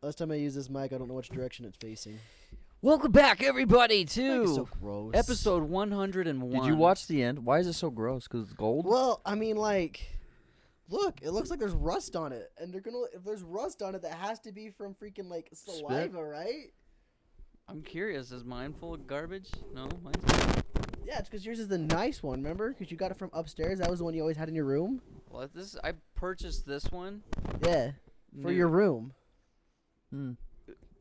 Last time I used this mic, I don't know which direction it's facing. Welcome back, everybody, It's to so gross. episode 101. Did you watch the end? Why is it so gross? Because it's gold? Well, I mean, like, look, it looks like there's rust on it, and if there's rust on it, that has to be from freaking like saliva, right? I'm curious. Is mine full of garbage? No, mine's. Yeah, it's because yours is the nice one, remember? Because you got it from upstairs. That was the one you always had in your room. Well, I purchased this one. Yeah, for new. your room. Hmm.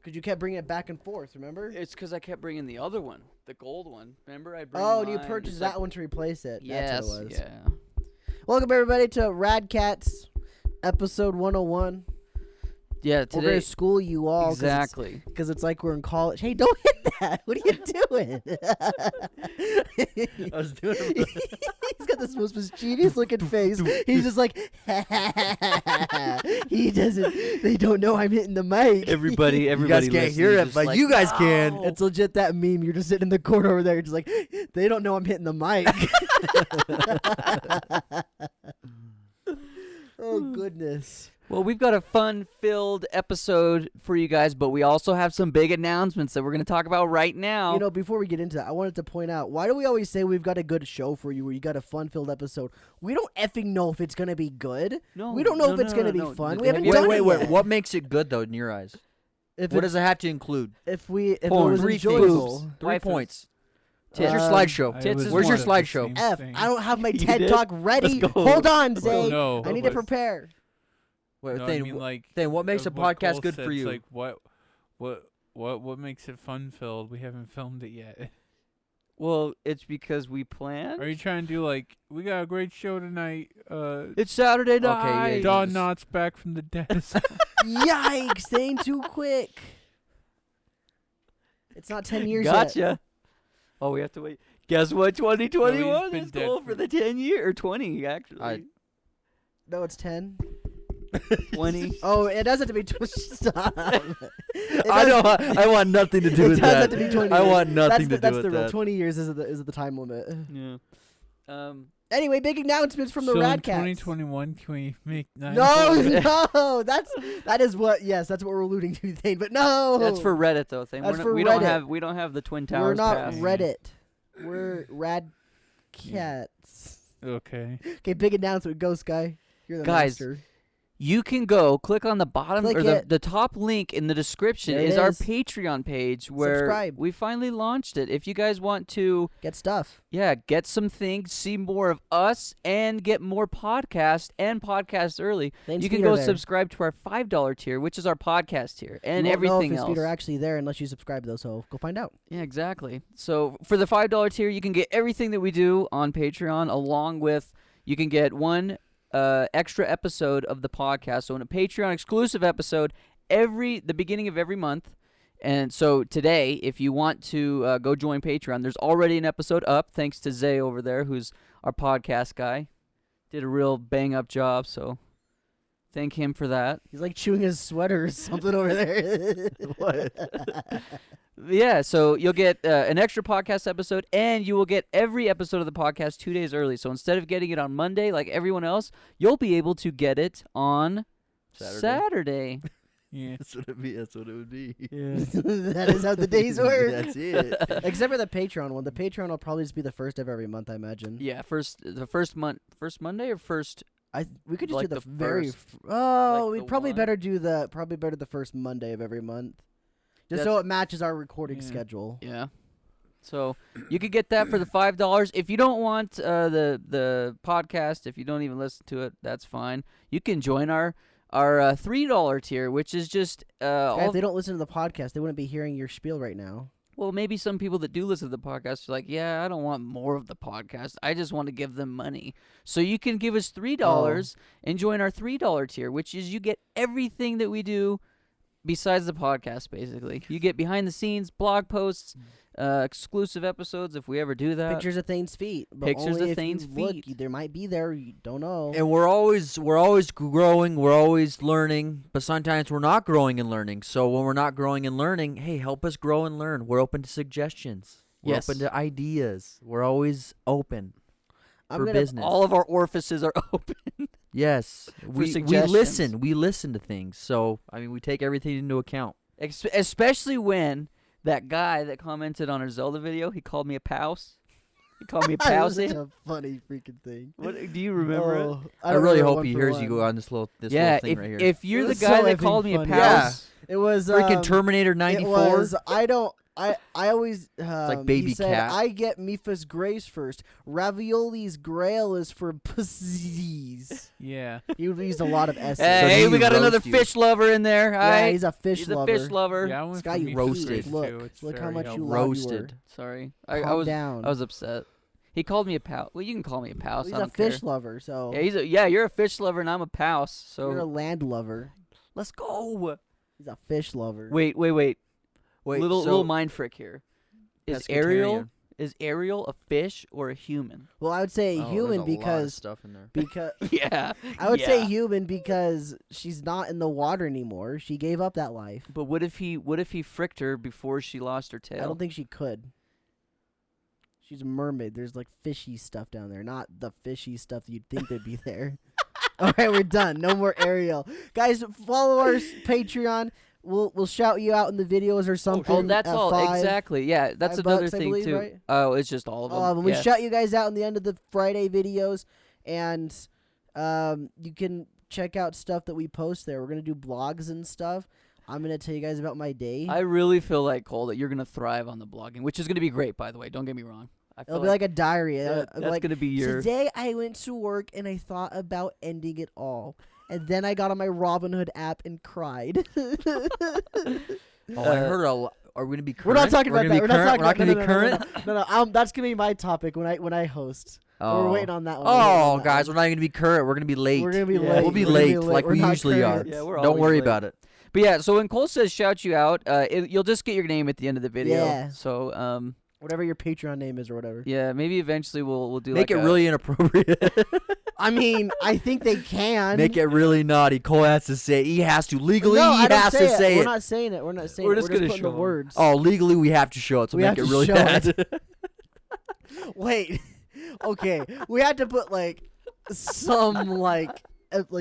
Because you kept bringing it back and forth, remember? It's because I kept bringing the other one, the gold one. Remember, I bring. Oh, and you mine. purchased It's that like, one to replace it. Yes. That's what it was. Yeah. Welcome, everybody, to RadKatz, episode 101. Yeah. We're Today. going to school you all. Exactly. Because it's like we're in college. Hey, don't hit that. What are you doing? I was doing it. He's got this most mischievous looking face. He's just like, he doesn't, they don't know I'm hitting the mic. Everybody You guys can't hear it, but you guys can. It's legit that meme. You're just sitting in the corner over there. You're just like, they don't know I'm hitting the mic. Oh, goodness. Well, we've got a fun-filled episode for you guys, but we also have some big announcements that we're going to talk about right now. You know, before we get into that, I wanted to point out, why do we always say we've got a good show for you, where you got a fun-filled episode? We don't effing know if it's going to be good. No, We don't know if it's going to be fun. We haven't Wait, done wait, it wait. yet. What makes it good, though, in your eyes? If What it, does it have to include? if it Porn. was 3 enjoyable. things. 3 Waifus. points. Tits. Where's your Um, slideshow? Tits is Where's your one. slideshow? F, I don't have my You TED did? Talk ready. Let's go. Hold on, Let's Zay. No. I need to prepare. Wait, No, Thayne, I mean, like, Thayne, what makes a what podcast Cole good for said's you? Like, what makes it fun-filled? We haven't filmed it yet. Well, it's because we planned. Are you trying to do, like, we got a great show tonight, It's Saturday night. Okay, yeah, Don just- Knotts back from the desk. Yikes, they ain't too quick. It's not 10 years yet. Gotcha. Oh, we have to wait. Guess what? 2021 No, he's been is dead goal for for- the 10 year or 20 actually. No, it's 10. 20. Oh, it does have to be stop. It I does- know. I want nothing to do It with does that. have to be 20 I years. want nothing to do That's with the rule. that. 20 years is the time limit. Yeah. Anyway, big announcements from the so in RadKatz. 2021, can we make 9? No, no, that is what. Yes, that's what we're alluding to, Thayne. But no, That's for Reddit though. Thing. That's We're not, for we Reddit. don't have the Twin Towers we're not pass. Reddit. We're RadKatz. Okay. Okay, big announcement. Go, Sky. You're the Guys, master. You can go click on the bottom Click or it. the top link in the description There it is our is. Patreon page where Subscribe. we finally launched it. If you guys want to Get stuff. get some things, see more of us, and get more podcasts and podcasts early, Thane's you can feet go are there. subscribe to our $5 tier, which is our podcast tier, and You won't know everything if his else. feet are actually there unless you subscribe, though. So go find out. Yeah, exactly. So for the $5 tier, you can get everything that we do on Patreon, along with you can get one extra episode of the podcast. So in a Patreon exclusive episode the beginning of every month. And so today, if you want to go join Patreon, there's already an episode up, thanks to Zay over there, who's our podcast guy. Did a real bang-up job, so thank him for that. He's like chewing his sweater or something over there. What? Yeah, so you'll get an extra podcast episode, and you will get every episode of the podcast 2 days early. So instead of getting it on Monday like everyone else, you'll be able to get it on Saturday. Yeah. That's what it would be. That is how the days work. That's it. Except for the Patreon one. The Patreon will probably just be the first of every month, I imagine. Yeah, first Monday or first. We could just Like do the the very. first, Oh, like we'd the probably one? better do the first Monday of every month, just so That's- it matches our recording Yeah. schedule. Yeah. So you could get that for the $5. If you don't want the podcast, if you don't even listen to it, that's fine. You can join our $3 tier, which is just If they don't listen to the podcast, they wouldn't be hearing your spiel right now. well, maybe some people that do listen to the podcast are like, yeah, I don't want more of the podcast. I just want to give them money. So you can give us $3 and join our $3 tier, which is you get everything that we do besides the podcast, basically. You get behind the scenes, blog posts, exclusive episodes if we ever do that. Pictures of Thane's feet. But Pictures only of if Thane's you look, feet. there might be there. You don't know. And we're always growing, we're always learning, but sometimes we're not growing and learning. So when we're not growing and learning, hey, help us grow and learn. We're open to suggestions. We're Yes. open to ideas. We're always open. I'm for gonna- business. All of our orifices are open. Yes, we suggestions. listen. We listen to things. So I mean, we take everything into account. Especially when that guy that commented on our Zelda video, he called me a pouse. He called me a That was pouse. such a funny freaking thing. What do you remember it? Oh, I don't really remember hope one he for hears you one. go on this little Yeah, thing right here. if you're It the was guy so that effing called me a funny. pouse, It was Freaking Terminator It 94. was. I always. like Baby he said, Cat. I get Mipha's Grace first. Ravioli's Grail is for pussies. Yeah. He used a lot of S's. hey, So we he got another roast you. fish lover in there. yeah, Alright? he's a fish He's lover. a fish lover. Yeah, I went This guy for you me roasted. too. Look, It's look how very much you helpful. loud you Roasted. Sorry, were. I Calm was down. I was upset. He called me a pouse. Well, you can call me a pouse. He's I a don't fish care. lover, so Yeah, you're a fish lover and I'm a pouse. So you're a land lover. let's go. He's a fish lover. Wait. Wait, little mind frick here. Is pescatarian. Ariel a fish or a human? Well, I would say Oh, there's human a lot of because stuff in there. Yeah. I would say yeah. human because she's not in the water anymore. She gave up that life. But what if he fricked her before she lost her tail? I don't think she could. She's a mermaid. There's like fishy stuff down there, not the fishy stuff that you'd think would be there. All right, we're done. No more Ariel, guys. Follow our Patreon. We'll shout you out in the videos or something. Oh, that's at all. 5. Exactly. Yeah, that's $5, another I thing believe, too. right? Oh, it's just all of them. We yeah. shout you guys out in the end of the Friday videos, and you can check out stuff that we post there. We're gonna do blogs and stuff. I'm gonna tell you guys about my day. I really feel like, Cole, that you're gonna thrive on the blogging, which is gonna be great, by the way. Don't get me wrong. I feel It'll be like a diary. that's like gonna be your. today, I went to work and I thought about ending it all, and then I got on my Robinhood app and cried. Oh, I heard a lot. Are we gonna be current? We're not talking about that. We're not talking We're not about gonna be current. No. That's gonna be my topic when I host. Oh. We're waiting on that one. Oh, guys, we're not gonna be current. We're gonna be late. We're gonna be Yeah. late. We'll be We're gonna late, like We're we not usually are. current. Yeah, we're Don't always worry late. about it. But yeah, so when Cole says shout you out, you'll just get your name at the end of the video. Yeah. So Whatever your Patreon name is or whatever. yeah, maybe eventually we'll do Make like it really inappropriate. I mean, I think they can. Make it really naughty. Cole has to say it. He has to. Legally, No, he I don't has say to it. say We're it. not saying it. We're not saying We're it. just We're gonna just putting the show 'em. words. Oh, legally, we have to show it. So We make have it to really show bad. Wait. Okay. We had to put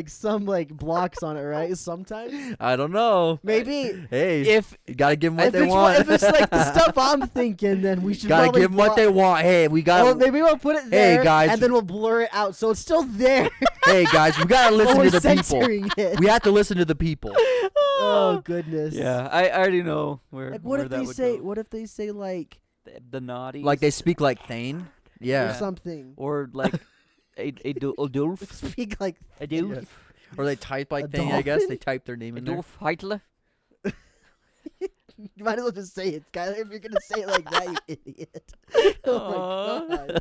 some blocks on it, right? Sometimes. I don't know. Maybe. Hey, if you gotta give them what If they it's, want. if it's like the stuff I'm thinking, then we should Gotta probably give them what they want. Hey, we got. Well, maybe we'll put it there, guys. and then we'll blur it out, so it's still there. Hey guys, we gotta but listen we're to the people. censoring it. We have to listen to the people. Oh goodness. yeah, I already know where. Like, where that would go. What if they say like the naughty? Like they speak like Thayne. or Yeah. something? or like a Adolf. Speak like Adolf. Or they type like A Thayne. I guess dolphin? they type their name in there. Adolf Hitler. you might as well just say it, Skylar. If you're gonna say it like that, you idiot. Oh my god.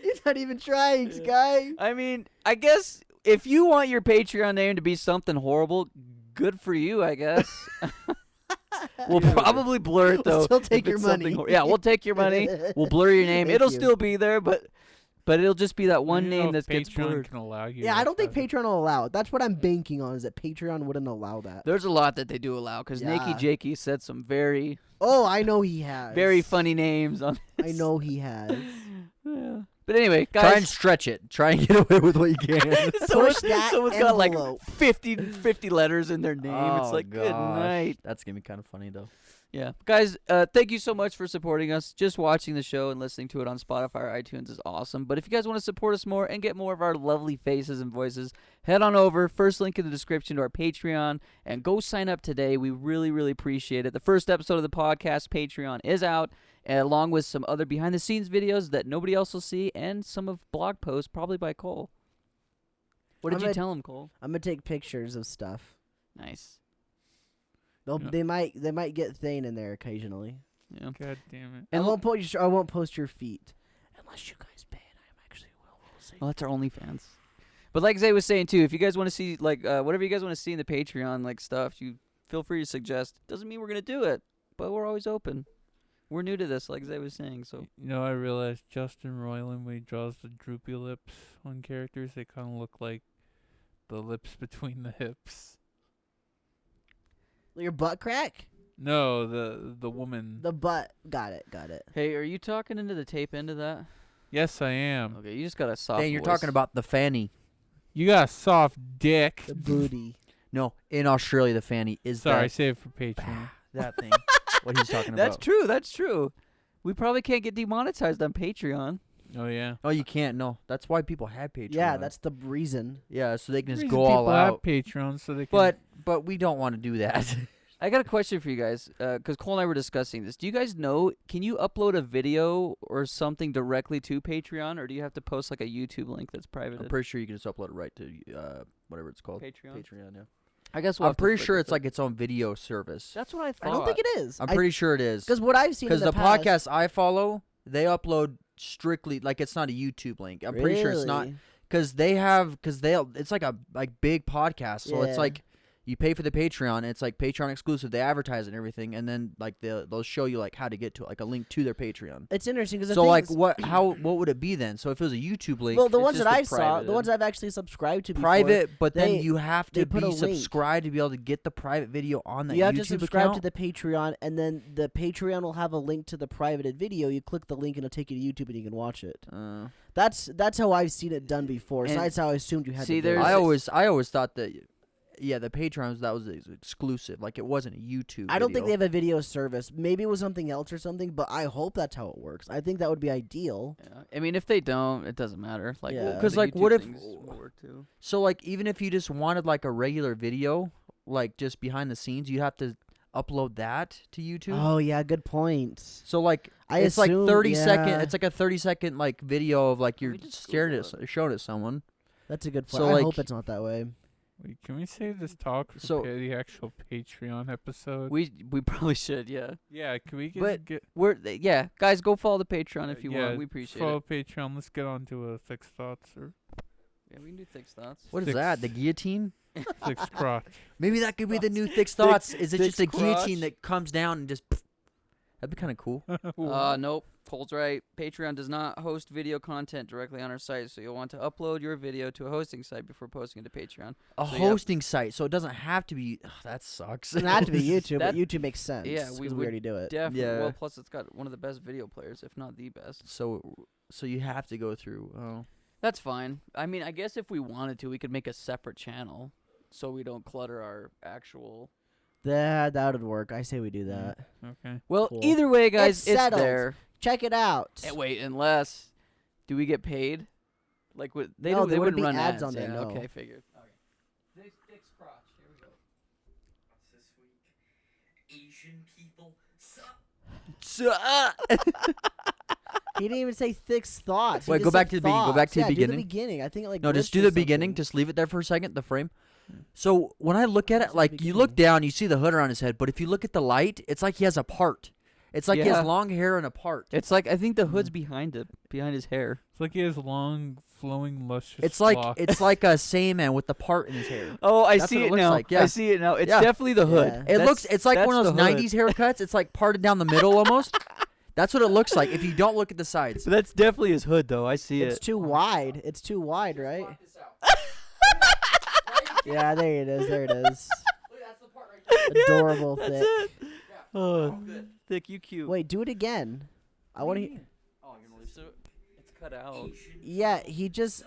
You're not even trying, Sky. I mean, I guess if you want your Patreon name to be something horrible, good for you, I guess. We'll probably blur it though. We'll still if take your it's something money. Yeah, we'll take your money. We'll blur your name. Thank It'll you. still be there, but it'll just be that I one don't know name if that gets Patreon blurred. Can allow you Yeah, I don't think that. Patreon will allow it. That's what I'm banking on, is that Patreon wouldn't allow that. There's a lot that they do allow because Yeah. Nakey Jakey said some very, Oh, I know he has. very funny names on. I know he has. Yeah. But anyway, Try and guys, stretch it. Try and get away with what you can. Push that someone's got like envelope. 50 letters in their name. It's like, good gosh. night. That's gonna be kind of funny though. Yeah. Guys, thank you so much for supporting us. Just watching the show and listening to it on Spotify or iTunes is awesome. But if you guys want to support us more and get more of our lovely faces and voices, head on over. First link in the description to our Patreon and go sign up today. We really, really appreciate it. The first episode of the podcast, Patreon, is out, along with some other behind-the-scenes videos that nobody else will see and some of blog posts, probably by Cole. What did you tell him, Cole? I'm gonna take pictures of stuff. Nice. They'll, Yeah. They might get Thayne in there occasionally. Yeah. God damn it. I And won't post your feet unless you guys pay, and I actually will. We'll see. well, that's our OnlyFans. But like Zay was saying too, if you guys want to see like whatever you guys want to see in the Patreon like stuff, you feel free to suggest. Doesn't mean we're gonna do it, but we're always open. We're new to this, like Zay was saying. So You know, I realized Justin Roiland, when he draws the droopy lips on characters, they kind of look like the lips between the hips. Your butt crack? No, the woman. The butt. Got it. hey, are you talking into the tape end of that? Yes, I am. Okay, you just got a soft Dang, you're voice. talking about the fanny. You got a soft dick. The booty. No, in Australia, the fanny is Sorry, that, save it for Patreon. that thing. What he's talking That's about. true. That's true. We probably can't get demonetized on Patreon. Oh yeah. Oh, you can't. No, that's why people have Patreon. Yeah, that's the reason. yeah, so they can just Reason go all people have out. Patreon so they can. But we don't want to do that. I got a question for you guys, because Cole and I were discussing this. Do you guys know, can you upload a video or something directly to Patreon, or do you have to post like a YouTube link that's private? I'm pretty sure you can just upload it right to whatever it's called. Patreon. Patreon. Yeah. I guess we'll I'm have to pretty flick sure with it's it. like its own video service. That's what I thought. I don't think it is. I'm pretty sure it is. Because what I've seen in Because the past, podcast I follow, they upload strictly like it's not a YouTube link. I'm pretty sure it's not Really? because it's like a big podcast, so it's Yeah. like you pay for the Patreon. And it's like Patreon exclusive. They advertise it and everything, and then like they'll show you like how to get to it, like a link to their Patreon. It's interesting because So like what would it be then? So if it was a YouTube link, well, the it's ones that just a I saw, private- the ones I've actually subscribed to before, private, but then they- you have they to put a be link. subscribed to be able to get the private video on that you have YouTube to subscribe account. to the Patreon, and then the Patreon will have a link to the private video. You click the link, and it'll take you to YouTube, and you can watch it. That's how I've seen it done before. So And that's how I assumed you had see, to do it. there's- I always thought that, yeah, the Patreons that was exclusive. Like it wasn't a YouTube. I don't think they video. have a video service. Maybe it was something else or something, but I hope that's how it works. I think that would be ideal. Yeah. I mean, if they don't, it doesn't matter. Like, Yeah. 'Cause, the like, YouTube what if- things will work too. So like even if you just wanted like a regular video, like just behind the scenes, you'd have to upload that to YouTube. Oh yeah, good point. So like I it's like assume- 30-second. yeah. It's like a 30-second like video of like Let me you're just staring Google at showing it someone. That's a good point. So, I like- hope it's not that way. Wait, can we save this talk for So- the actual Patreon episode? We probably should, yeah. Yeah, can we But get Yeah, guys, go follow the Patreon if you yeah, want. We appreciate follow it. Patreon? Let's get on to a thick thoughts or Yeah, we can do thick thoughts. What is Six. that? The guiotine? thick crotch. Maybe that could be the new thick thoughts. Is it thick just a guillotine crotch? that comes down and just? That'd be kind of cool. Nope. Cole's right. Patreon does not host video content directly on our site, so you'll want to upload your video to a hosting site before posting it to Patreon. A So, yeah. hosting site, so it doesn't have to be. Ugh, that sucks. It doesn't have to be YouTube, but That- YouTube makes sense. yeah, 'cause we we would already do it. Definitely. Yeah. Well, plus it's got one of the best video players, if not the best. So you have to go through. Oh. That's fine. I mean, I guess if we wanted to, we could make a separate channel, so we don't clutter our actual. That would work. I say we do that. Okay. Well, Cool. either way, guys, It's it's settled. there. Check it out. Wait, unless, do we get paid? Like, what they No, don't. there They wouldn't wouldn't be run ads on there, Yeah, no. okay, figured. Okay. Dick's crotch. Here we go. This week, Asian people suck. He didn't even say thick thoughts. He Wait, just go back said to the beginning. Go back thoughts. to the Yeah, do beginning. the beginning. I think like No, just glitched do or the beginning. something. Just leave it there for a second. The frame. So when I look at What's it, the like you look beginning? down, you see the hood around his head. But if you look at the light, it's like he has a part. It's like he Yeah. has long hair and a part. It's like I think the hood's behind it, behind his hair. It's like he has long, flowing, luscious. It's like locks. it's like a Saiyan with the part in his hair. Oh, I That's see what it it looks now. like, yeah. I see it now. It's Yeah. definitely the hood. Yeah. It That's- looks. It's like one of that's those the hood. '90s haircuts. It's like parted down the middle almost. That's what it looks like if you don't look at the sides. So that's definitely his hood, though. I see It's it. too wide. It's too wide, right? Yeah, there it is. There it is. Adorable thick. Oh, thick, you cute. Wait, do it again. I want to. Oh, so it's cut out. Yeah, he just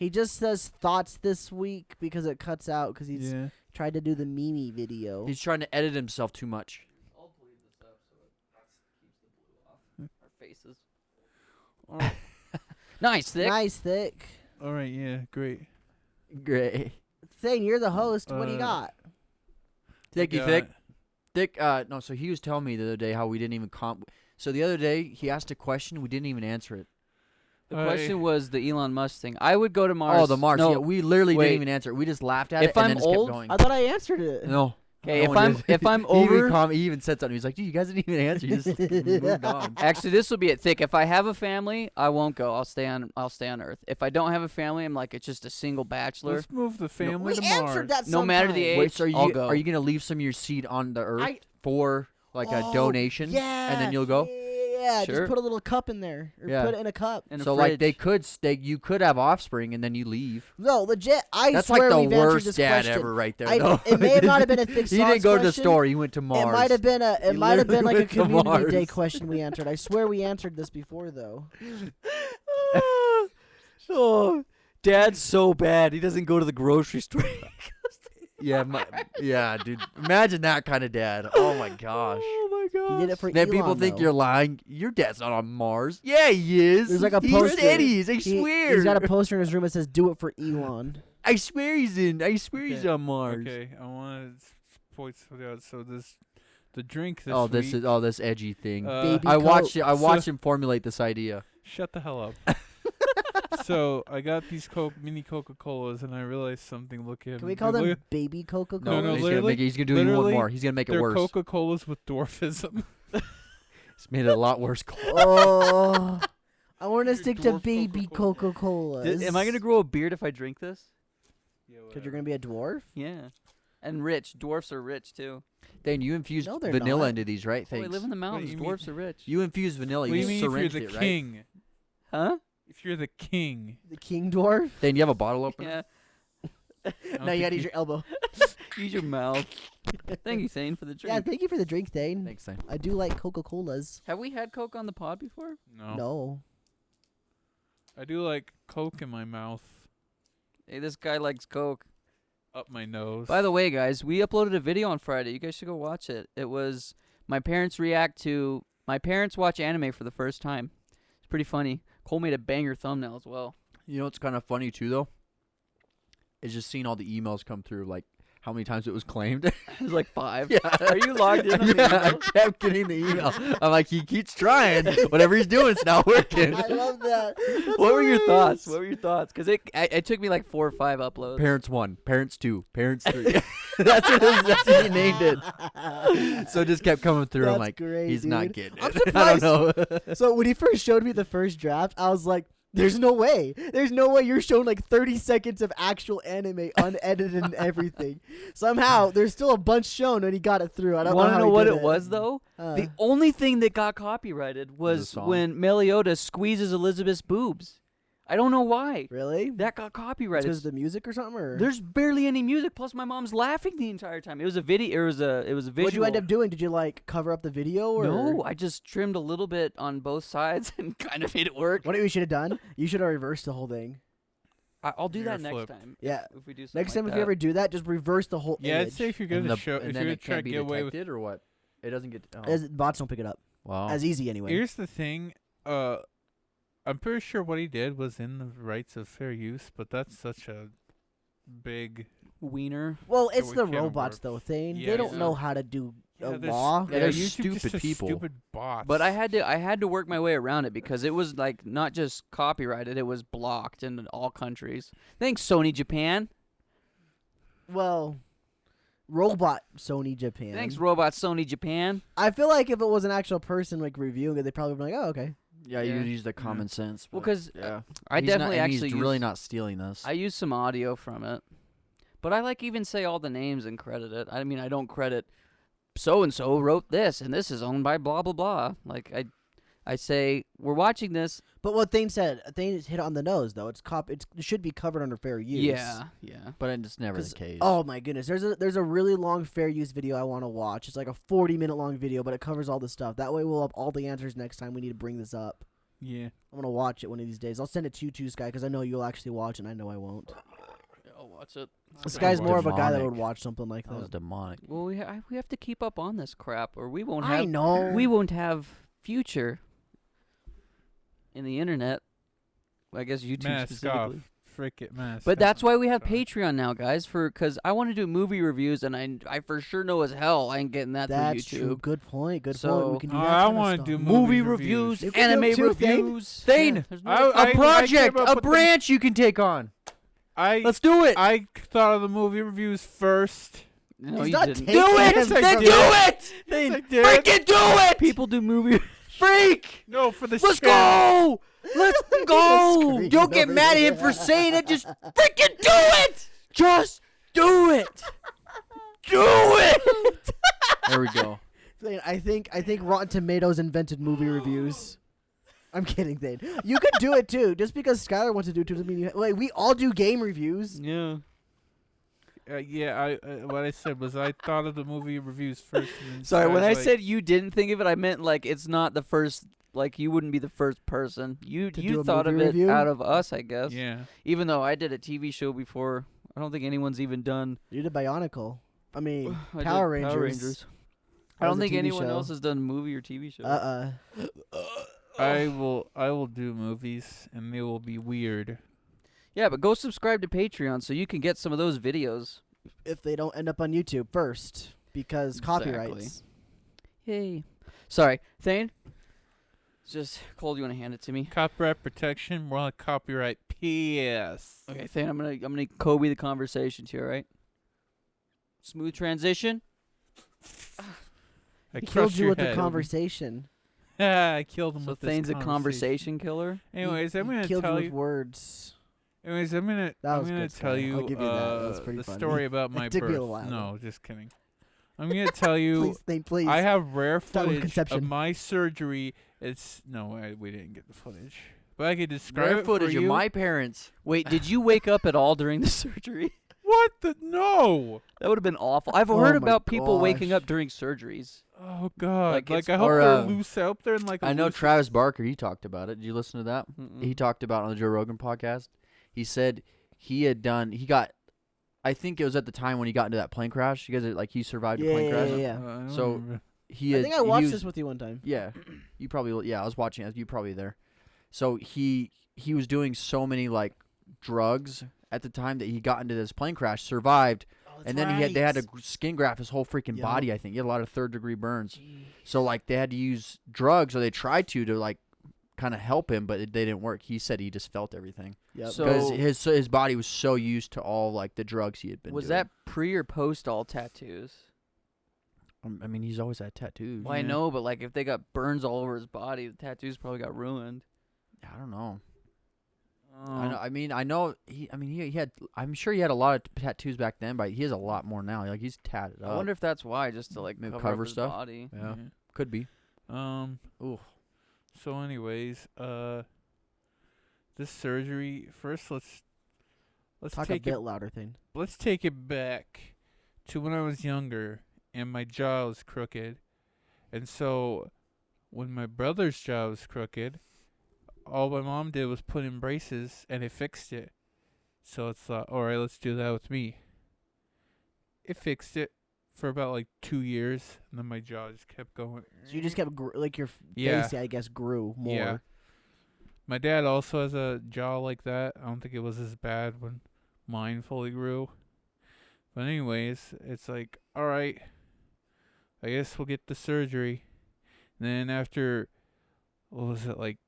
says thoughts this week because it cuts out because he's yeah. tried to do the Mimi video. He's trying to edit himself too much. I'll bleed this up so it keeps the blue off our faces. Nice, thick. Nice thick. All right. Yeah. Great. Great. Thayne, you're the host. What do you got? Thick, you Got thick. it. Thick. No. So he was telling me the other day how we didn't even So the other day he asked a question, we didn't even answer it. The Alright. question was the Elon Musk thing. I would go to Mars. Oh, the Mars. No, Yeah, we literally wait. didn't even answer it. We just laughed at If it and I'm then just old, kept going. I thought I answered it. No. okay, no if one I'm did. if I'm He even, over. he even said something. He's like, dude, you guys didn't even answer. You just moved on. Actually, this will be it. Thick. If I have a family, I won't go. I'll stay on Earth. If I don't have a family, I'm like it's just a single bachelor. Let's move the family We to Mars. answered that. No matter the sometime. age. Wait, so I'll go. are you gonna leave some of your seed on the earth I- for like a Oh, donation? Yeah. And then you'll go? Yeah, Sure. just put a little cup in there, or Yeah. put it in a cup. In a So like fridge. you could have offspring and then you leave. No, legit. I That's swear like the we've answered worst this dad question. ever, right there. I- though. it may have not have been a thick He didn't sauce go to the question. store. He went to Mars. It might have been a. It He might have been like a literally went to community day Mars. question we answered. I swear we answered this before though. Oh, Dad's so bad. He doesn't go to the grocery store. Yeah, yeah, dude. Imagine that kind of dad. Oh my gosh. Oh my He god. did it for Then Elon, people think though. you're lying. Your dad's not on Mars. Yeah, he is. There's like a he poster. said he is. I He- swear. He's got a poster in his room that says "Do it for Elon." I swear he's in. I swear he's Okay, on Mars. Okay, I want to point something out. So the drink this Oh, week. this is this edgy thing. Baby I watched Coke. I watched him formulate this idea. Shut the hell up. So I got these mini Coca-Colas, and I realized something. Look at Can we them. call They're them li- baby No, Coca-Cola? no, he's literally- gonna do one literally, more. He's gonna make it They're worse. Coca-Colas with dwarfism. He's made it a lot worse. Oh, I want to stick to Dwarf baby Coca-Cola. Coca-Colas. Am I gonna grow a beard if I drink this? Because you're gonna be a dwarf. Yeah. And rich. Dwarfs are rich too. Then you infused No, they're vanilla not. into these, right? Oh, they Thanks. live in the mountains. you Dwarfs are rich. You infused vanilla. What do You you mean if you're syringed the it, right? king? Huh? If you're the king. The king dwarf. Then you have a bottle opener. Yeah. I don't Now you think gotta use your elbow. Use your mouth. Thank you, Thayne, for the drink. Yeah, thank you for the drink, Thayne. Thanks, Thayne. I do like Coca-Colas. Have we had Coke on the pod before? No. No. I do like Coke in my mouth, Hey, this guy likes Coke. up my nose. By the way, guys, we uploaded a video on Friday. You guys should go watch it. It was my parents watch anime for the first time. It's pretty funny. Cole made a banger thumbnail as well. You know what's kind of funny too, though? Is just seeing all the emails come through, like how many times it was claimed. It was like 5. Yeah. Are you logged in on the Yeah, I email? kept getting the email. I'm like, he keeps trying. Whatever he's doing, it's not working. I love that. That's What were your thoughts? hilarious. What were your thoughts? Because it took me like 4 or 5 uploads. Parents 1, Parents 2, Parents 3. that's what he named it. So it just kept coming through. That's I'm like, great, he's not dude. getting I'm it. I don't know. So when he first showed me the first draft, I was like, there's no way. There's no way you're showing like 30 seconds of actual anime unedited and everything. Somehow, there's still a bunch shown and he got it through. I don't Want to how know he what did it was, though? Uh, The only thing that got copyrighted was song. when Meliodas squeezes Elizabeth's boobs. I don't know why. Really? That got copyrighted. Because of the music or something? Or? There's barely any music. Plus, my mom's laughing the entire time. It was a video. It was a visual. What'd you end up doing? Did you like cover up the video? Or? No, I just trimmed a little bit on both sides and kind of made it work. What you should have done? You should have reversed the whole thing. I'll do You're that a next flip. time. Yeah. If we do something Next time, like if that. you ever do that, just reverse the whole yeah, I'd image. say if you're And gonna show, and if then you're it gonna try can't to be get away with. detected or what? It doesn't get. Oh. As bots don't pick it up. Wow. As easy anyway. Here's the thing. I'm pretty sure what he did was in the rights of fair use, but that's such a big. Wiener. Well, So it's we the can't robots, work. though, Thane. Yeah, They don't yeah. know how to do a there's- law. Yeah, they're YouTube's just stupid a people. Stupid bots. But I had to work my way around it because it was like not just copyrighted, it was blocked in all countries. Thanks, Sony Japan. Well, robot Sony Japan. Thanks, robot Sony Japan. I feel like if it was an actual person like reviewing it, they'd probably be like, "Oh, okay." Yeah, Yeah. you use the common sense. Well, but 'cause, yeah, I He's definitely not, and actually he's really not stealing this. I use some audio from it, but I like even say all the names and credit it. I mean, I don't credit so and so wrote this, and this is owned by blah blah blah. Like I say we're watching this. But what Thane said, Thane hit on the nose though. It should be covered under fair use. Yeah, yeah. but it's never 'Cause- the case. Oh my goodness, there's a really long fair use video I want to watch. It's like a 40-minute long video, but it covers all the stuff. That way we'll have all the answers next time we need to bring this up. yeah. I'm gonna watch it one of these days. I'll send it to you too, Sky, because I know you'll actually watch it and I know I won't. I'll watch it. This That guy's was more of a guy that demonic. would watch something like that was that. demonic. Well, we have to keep up on this crap, or we won't I have know. we won't have future in the internet. I guess YouTube Mask specifically. off. Frick it, mask. But that's why we have Sorry. Patreon now, guys. Because I want to do movie reviews, and I for sure know as hell I ain't getting that That's through true. YouTube. Good point. Good So, point. We can do that. I kind of wanna stuff. do Movie reviews. reviews, You can do anime it too, Thane. reviews. Thane, Yeah, there's no- I A project, came up a with the- branch you can take on. Let's do it. I thought of the movie reviews first. no, He's you not didn't. taking Do it. Yes, I Then did. do it. Yes, I did. Freaking do it. People do movie. Freak. No, for the Let's channel. go. Let's go. scream Don't get over mad at him there. for saying it. Just freaking do it. Just do it. Do it. There we go. Thane, I think Rotten Tomatoes invented movie reviews. I'm kidding, Thane. You could do it too. Just because Skylar wants to do it doesn't mean you. Like we all do game reviews. Yeah. Yeah, what I said was I thought of the movie reviews first. And then Sorry, when I was like, said you didn't think of it, I meant like it's not the first. Like you wouldn't be the first person. You do a thought of movie it review? out of us, I guess. yeah, Even though I did a TV show before, I don't think anyone's even done. You did Bionicle. I mean, I did Power Rangers. I That don't was a think TV anyone show. else has done a movie or TV show. I will do movies, and they will be weird. Yeah, but go subscribe to Patreon so you can get some of those videos. If they don't end up on YouTube first, because copyrights. Yay. Sorry, Thayne. It's just Cole. You want to hand it to me? Copyright protection, more like copyright PS. Okay, Thayne. I'm gonna Kobe the conversation to you. All right. Smooth transition. I He killed crushed you your with the head. conversation. I killed him So with this Thane's a conversation killer. Anyways, I'm He gonna killed tell you you. with words. Anyways, I'm gonna was good, tell sorry. you I'll give you that. That was pretty the funny. story about It my took me a birth. while, No, just kidding. I'm gonna tell you. Please, Thane, please. I have rare Start with footage of conception. my surgery. We didn't get the footage, but I could describe Rare it footage for of you. my parents. Wait, did you wake up at all during the surgery? What the no? That would have been awful. I've Oh heard my about people waking gosh. up during surgeries. Oh God! Like, Like, it's- I hope or, they're uh, loose out there and like. I know Travis Barker. He talked about it. Did you listen to that? Mm-mm. He talked about it on the Joe Rogan podcast. He said he got. I think it was at the time when he got into that plane crash. You guys are, like he survived a plane crash. Yeah. So, He I had, think I he watched was- this with you one time. Yeah, you probably. Yeah, I was watching it. You probably there. So he was doing so many like drugs at the time that he got into this plane crash, survived, and then they had to skin graft his whole freaking Yup. body. I think he had a lot of 3rd-degree burns. So like they had to use drugs, or they tried to like kind of help him, but they didn't work. He said he just felt everything Yep. So- because his body was so used to all like the drugs he had been. Was doing. that pre or post all tattoos? I mean, he's always had tattoos. Well, I know, but like if they got burns all over his body, the tattoos probably got ruined. I don't know. Oh. I know. I know. He had. I'm sure he had a lot of tattoos back then, but he has a lot more now. Like he's tatted up. I wonder if that's why, just to like Maybe cover, cover up his stuff? body. Yeah, could be. Ooh. So, anyways, this surgery. First, let's Talk a take bit it. louder, thing. Let's take it back to when I was younger and my jaw was crooked, and so when my brother's jaw was crooked, all my mom did was put in braces and it fixed it. So it's like, all right, let's do that with me. It fixed it for about like 2 years, and then my jaw just kept going. So you just kept like your Yeah. face, I guess, grew more. Yeah. My dad also has a jaw like that. I don't think it was as bad when mine fully grew. But anyways, it's like, all right, I guess we'll get the surgery. And then after, what was it, like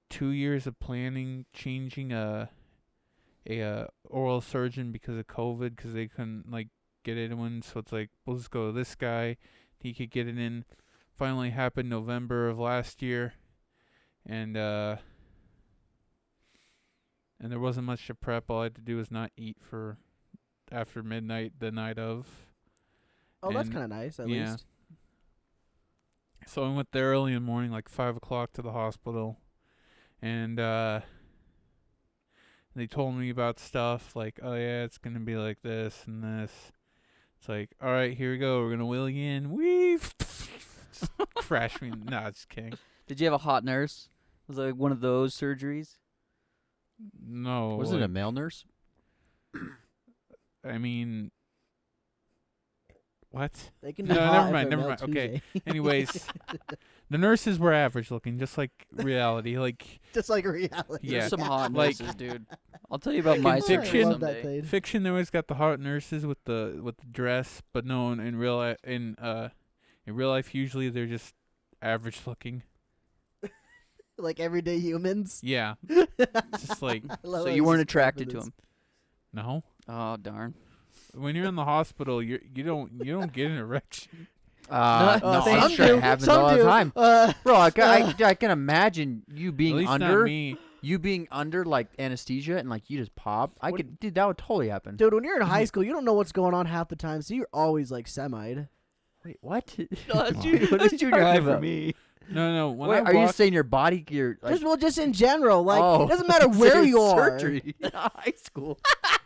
2 years of planning, changing a oral surgeon because of COVID, because they couldn't like get it in. So it's like, we'll just go to this guy. He could get it in. Finally happened November of last year. And there wasn't much to prep. All I had to do was not eat for after midnight the night of. Oh, that's And- kind of nice, at yeah. least. So I went there early in the morning, like 5 o'clock to the hospital. And they told me about stuff like, oh yeah, it's going to be like this and this. It's like, all right, here we go. We're going to wheel you in. Wee! Just crash me. Nah, just kidding. Did you have a hot nurse? Was it like one of those surgeries? No. Was it a like, male nurse? I mean, what? They can be No, hot never if mind, they're never male mind. Okay. Tuesday. Anyways, the nurses were average looking, just like reality. Like Just like reality. Yeah. There's some hot Like- nurses, dude. I'll tell you about Like my in surgery fiction- I love that someday. thing. fiction, they always got the hot nurses with the dress, but no, in real life, in real life, usually they're just average looking. Like everyday humans. Yeah, just like I love So how you it's weren't just attracted to confidence. him? no. Oh darn. When you're in the hospital, you don't get an erection. No, Oh, I'm some sure do, it happens some all the do. time. Bro, I can imagine you At being least not under, me. you being under like anesthesia and like you just pop. Dude, that would totally happen. Dude, when you're in high school, you don't know what's going on half the time, so you're always like semi'd. Wait, what? No, that's Wow. junior, What are that's you junior talking high for about? me. No. When Wait, I are you walk, saying your body? Your like, Just in general. Like, oh, it doesn't matter where you are. Surgery. High school.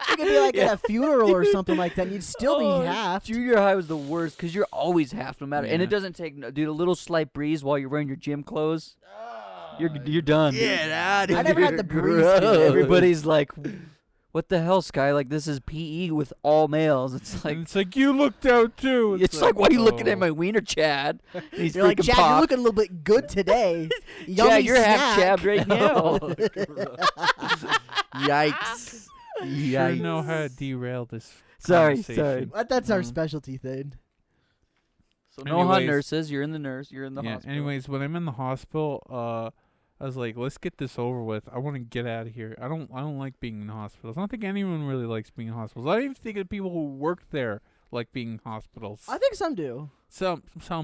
You could be like at a funeral or something like that. You'd still be half. Junior high was the worst because you're always half, no matter. And Yeah. it doesn't take, dude, a little slight breeze while you're wearing your gym clothes. You're done. Get out of I here. never had the breeze, dude. Everybody's like, "What the hell, Sky? Like this is PE with all males." It's like and it's like you looked out too. it's like, why are you looking oh. at my wiener, Chad? And he's You're like, freaking Chad, you're popped. looking a little bit good today. Chad, Yummy you're half snack. chabbed right now. Yikes. Sure Yikes. know how to derail this. Sorry. conversation. That's our Mhm. specialty thing. So no hot Anyways. nurses. You're in the nurse. You're in the Yeah. hospital. Anyways, when I'm in the hospital, I was like, let's get this over with. I want to get out of here. I don't like being in hospitals. I don't think anyone really likes being in hospitals. I don't even think the people who work there like being in hospitals. I think some do. Some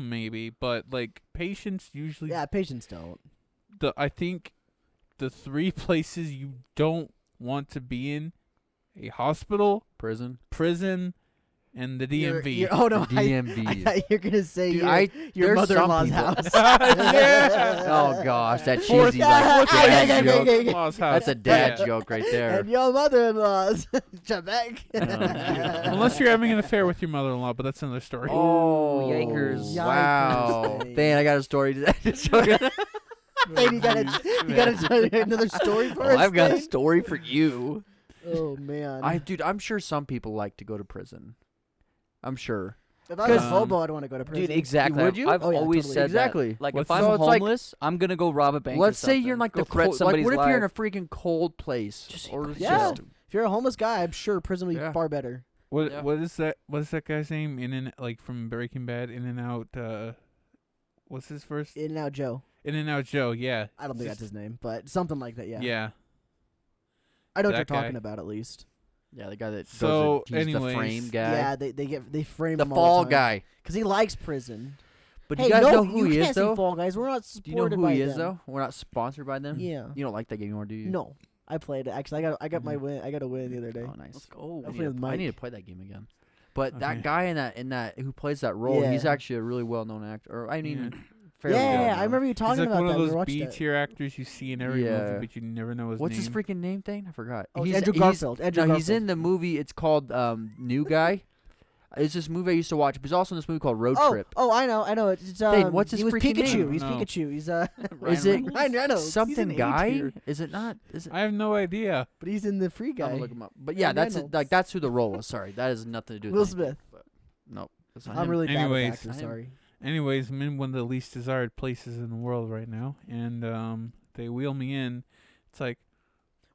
maybe, but like patients usually. Yeah, patients don't. I think the 3 places you don't want to be in: a hospital, Prison. prison, and the DMV. Oh no, The DMV. I thought you were gonna say Dude, your there's some mother-in-law's people- house. Yeah. Oh gosh, that Fourth- cheesy like dad joke. Lost house. That's a dad Yeah. joke right there. And your mother-in-law's Trebek. Unless you're having an affair with your mother-in-law, but that's another story. Oh, yikers. Wow. Yikers. Thayne, I got a story today. Thayne, you gotta tell another story for us. I've got a Thayne? story for you. Oh man. Dude, I'm sure some people like to go to prison. I'm sure. If I was a Um, hobo, I'd want to go to prison. Dude, exactly. Would you? I've Oh, yeah, always totally. said Exactly. that. Like, What's if I'm so it's like- homeless, I'm going to go rob a bank. Let's or say you're in something. like Go the threat cold, like somebody's what if you're in a life. freaking cold place? Just- Or it's Yeah. just- If you're a homeless guy, I'm sure prison would be Yeah. far better. What Yeah. what is that? What is that guy's name? In and like from Breaking Bad. In and Out. What's his first? In and out Joe. In and Out Joe. Yeah. I don't think Just- that's his name, but something like that. Yeah. Yeah. I know what you're that guy. talking about at least. Yeah, the guy that So, does it, he's the anyways- frame guy. Yeah, they frame the him fall all the time. guy. Because he likes prison. But hey, you guys no, know who you he can't is say though? Fall Guys. We're not Do you know supported who by he them. is though? We're not sponsored by them. Yeah. You don't like that game anymore, do you? No, I played it. Actually, I got my Mhm. win. I got a win the other day. Oh, nice. Let's go. I I played need, with to, I need Mike. to play that game again. But Okay. that guy in that who plays that role, he's Yeah. actually a really well-known actor. Or I mean, Yeah. fairly Yeah, well-known. I remember you He's talking like about one that. of We those watched B it. tier actors you see in every Yeah. movie, but you never know his What's name. his freaking name thing? I forgot. Oh, it's Andrew Garfield. Andrew No, he's Garfield. in the movie. It's called New Guy. It's this movie I used to watch. But he's also in this movie called Road Trip. Oh, I know. It's Thayne, what's his he was freaking Pikachu. name? He's No. Pikachu. He's Is it Ryan Reynolds. something He's an guy? A-tier, Is it not? Is it? I have no idea. but he's in the Free I'm Guy. gonna look him up. But yeah, Ryan that's it. Reynolds. Like that's who the role was. Sorry, that has nothing to do with Will anything. Smith. Nope, that's not I'm him. really bad Anyways. at actors. I am- Sorry. Anyways, I'm in one of the least desired places in the world right now, and they wheel me in. It's like,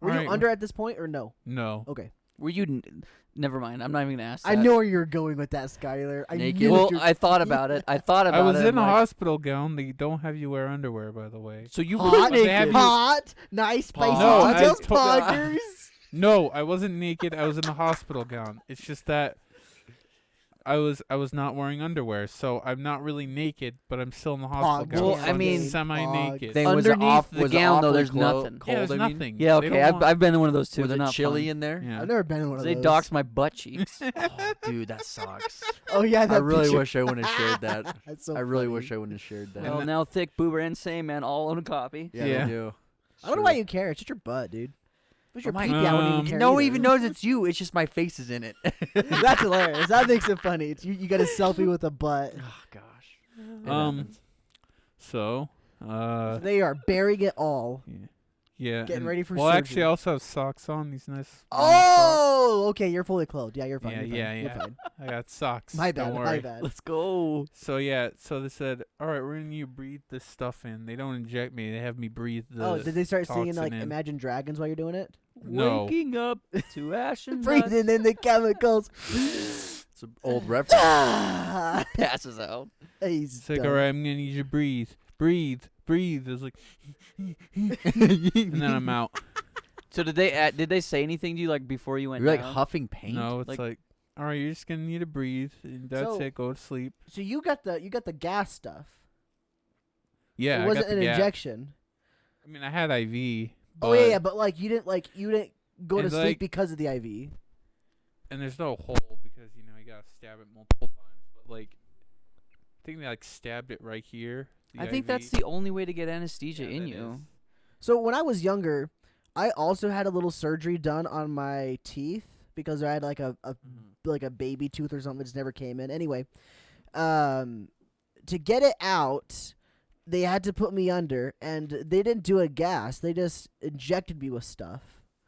Were alright, you under at this point or no? No. Okay. Were you? Never mind. I'm not even gonna ask. I that. know where you're going with that, Skylar. I Naked? knew Well, you're- I thought about it. I thought about I was it. in I'm a like, hospital gown. They don't have you wear underwear, by the way. So you hot, They have you- hot, nice, spicy No, I details, told- poggers. No, I wasn't naked. I was in a hospital gown. It's just that I was not wearing underwear, so I'm not really naked, but I'm still in the hospital Pog. gown. Well, so I I'm mean- semi-naked. Thing was it Underneath off, the was it gown, though, awfully there's cold, nothing. Cold, Yeah, there's I mean? nothing. Yeah, They okay. don't I've, want- I've been in one of those too. Was They're it not chilly fun. in there? Yeah. I've never been in one of They those. doxed my butt cheeks. Oh, dude, that sucks. Oh yeah, that I really picture. wish I wouldn't have shared that. That's so I really funny. wish I wouldn't have shared that. Well, now Thick, Boober, and Sandman all own a copy. Yeah, Yeah. they do. I don't know why you care. It's just your butt, dude. Push your Oh my peepee out when you God. don't care. No one either. even knows it's you. It's just my face is in it. That's hilarious. That makes it funny. It's you got a selfie with a butt. Oh gosh. It Um, happens. So, They are burying it all. yeah. Getting and- ready for Well, actually, surgery. I also have socks on. These nice. Oh, okay. You're fully clothed. Yeah, you're fine. Yeah, you're fine. yeah, You're yeah. fine. I got socks. My Don't bad. worry. My bad. Let's go. So yeah, so they said, all right, we're gonna you breathe this stuff in. They don't inject me. They have me breathe the. Oh, did they start singing toxin like in. Imagine Dragons while you're doing it? No. Waking up to ash and Breathing in the chemicals. It's an old reference. Ah, passes out. He's It's like, done. all right, I'm gonna need you to breathe. It's like, and then I'm out. So did they say anything to you like before you went You're like down? huffing paint. No, it's Like- like, all right, you're just gonna need to breathe. And that's So- it. Go to sleep. So you got the gas stuff. Yeah, it I wasn't got an the gas. injection. I mean, I had IV. Oh yeah, but like you didn't go to And, sleep like- because of the IV. And there's no hole because you gotta stab it multiple times. But like, I think they like stabbed it right here. I think IV. that's the only way to get anesthesia Yeah, in that you. is. So when I was younger, I also had a little surgery done on my teeth because I had like a like a baby tooth or something that just never came in. Anyway, to get it out, they had to put me under, and they didn't do a gas. They just injected me with stuff.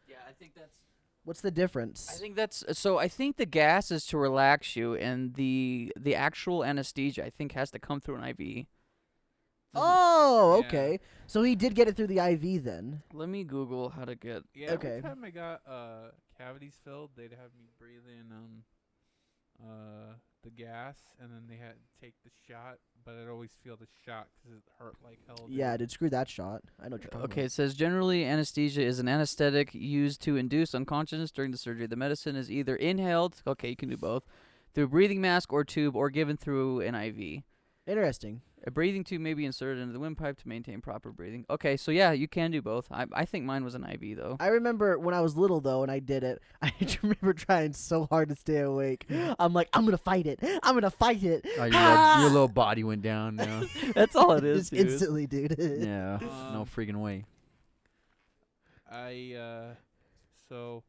Yeah, I think that's. What's the difference? I think that's so. I think the gas is to relax you, and the actual anesthesia I think has to come through an IV. Oh, Yeah. okay. So he did get it through the IV then. Let me Google how to get. Yeah, Okay. every time I got cavities filled, they'd have me breathe in the gas, and then they had to take the shot. But I'd always feel the shot 'cause it hurt like hell. Yeah, dude, screw that shot. I know what you're talking Okay, about. it says generally anesthesia is an anesthetic used to induce unconsciousness during the surgery. The medicine is either inhaled, okay, you can do both, through a breathing mask or tube, or given through an IV. Interesting. A breathing tube may be inserted into the windpipe to maintain proper breathing. Okay, so yeah, you can do both. I think mine was an IV though. I remember when I was little though, and I did it. I remember trying so hard to stay awake. I'm like, I'm gonna fight it. I'm gonna fight it. Oh, Ah! your little body went down now. That's all it is, Just dude. instantly, dude. Yeah, no freaking way. So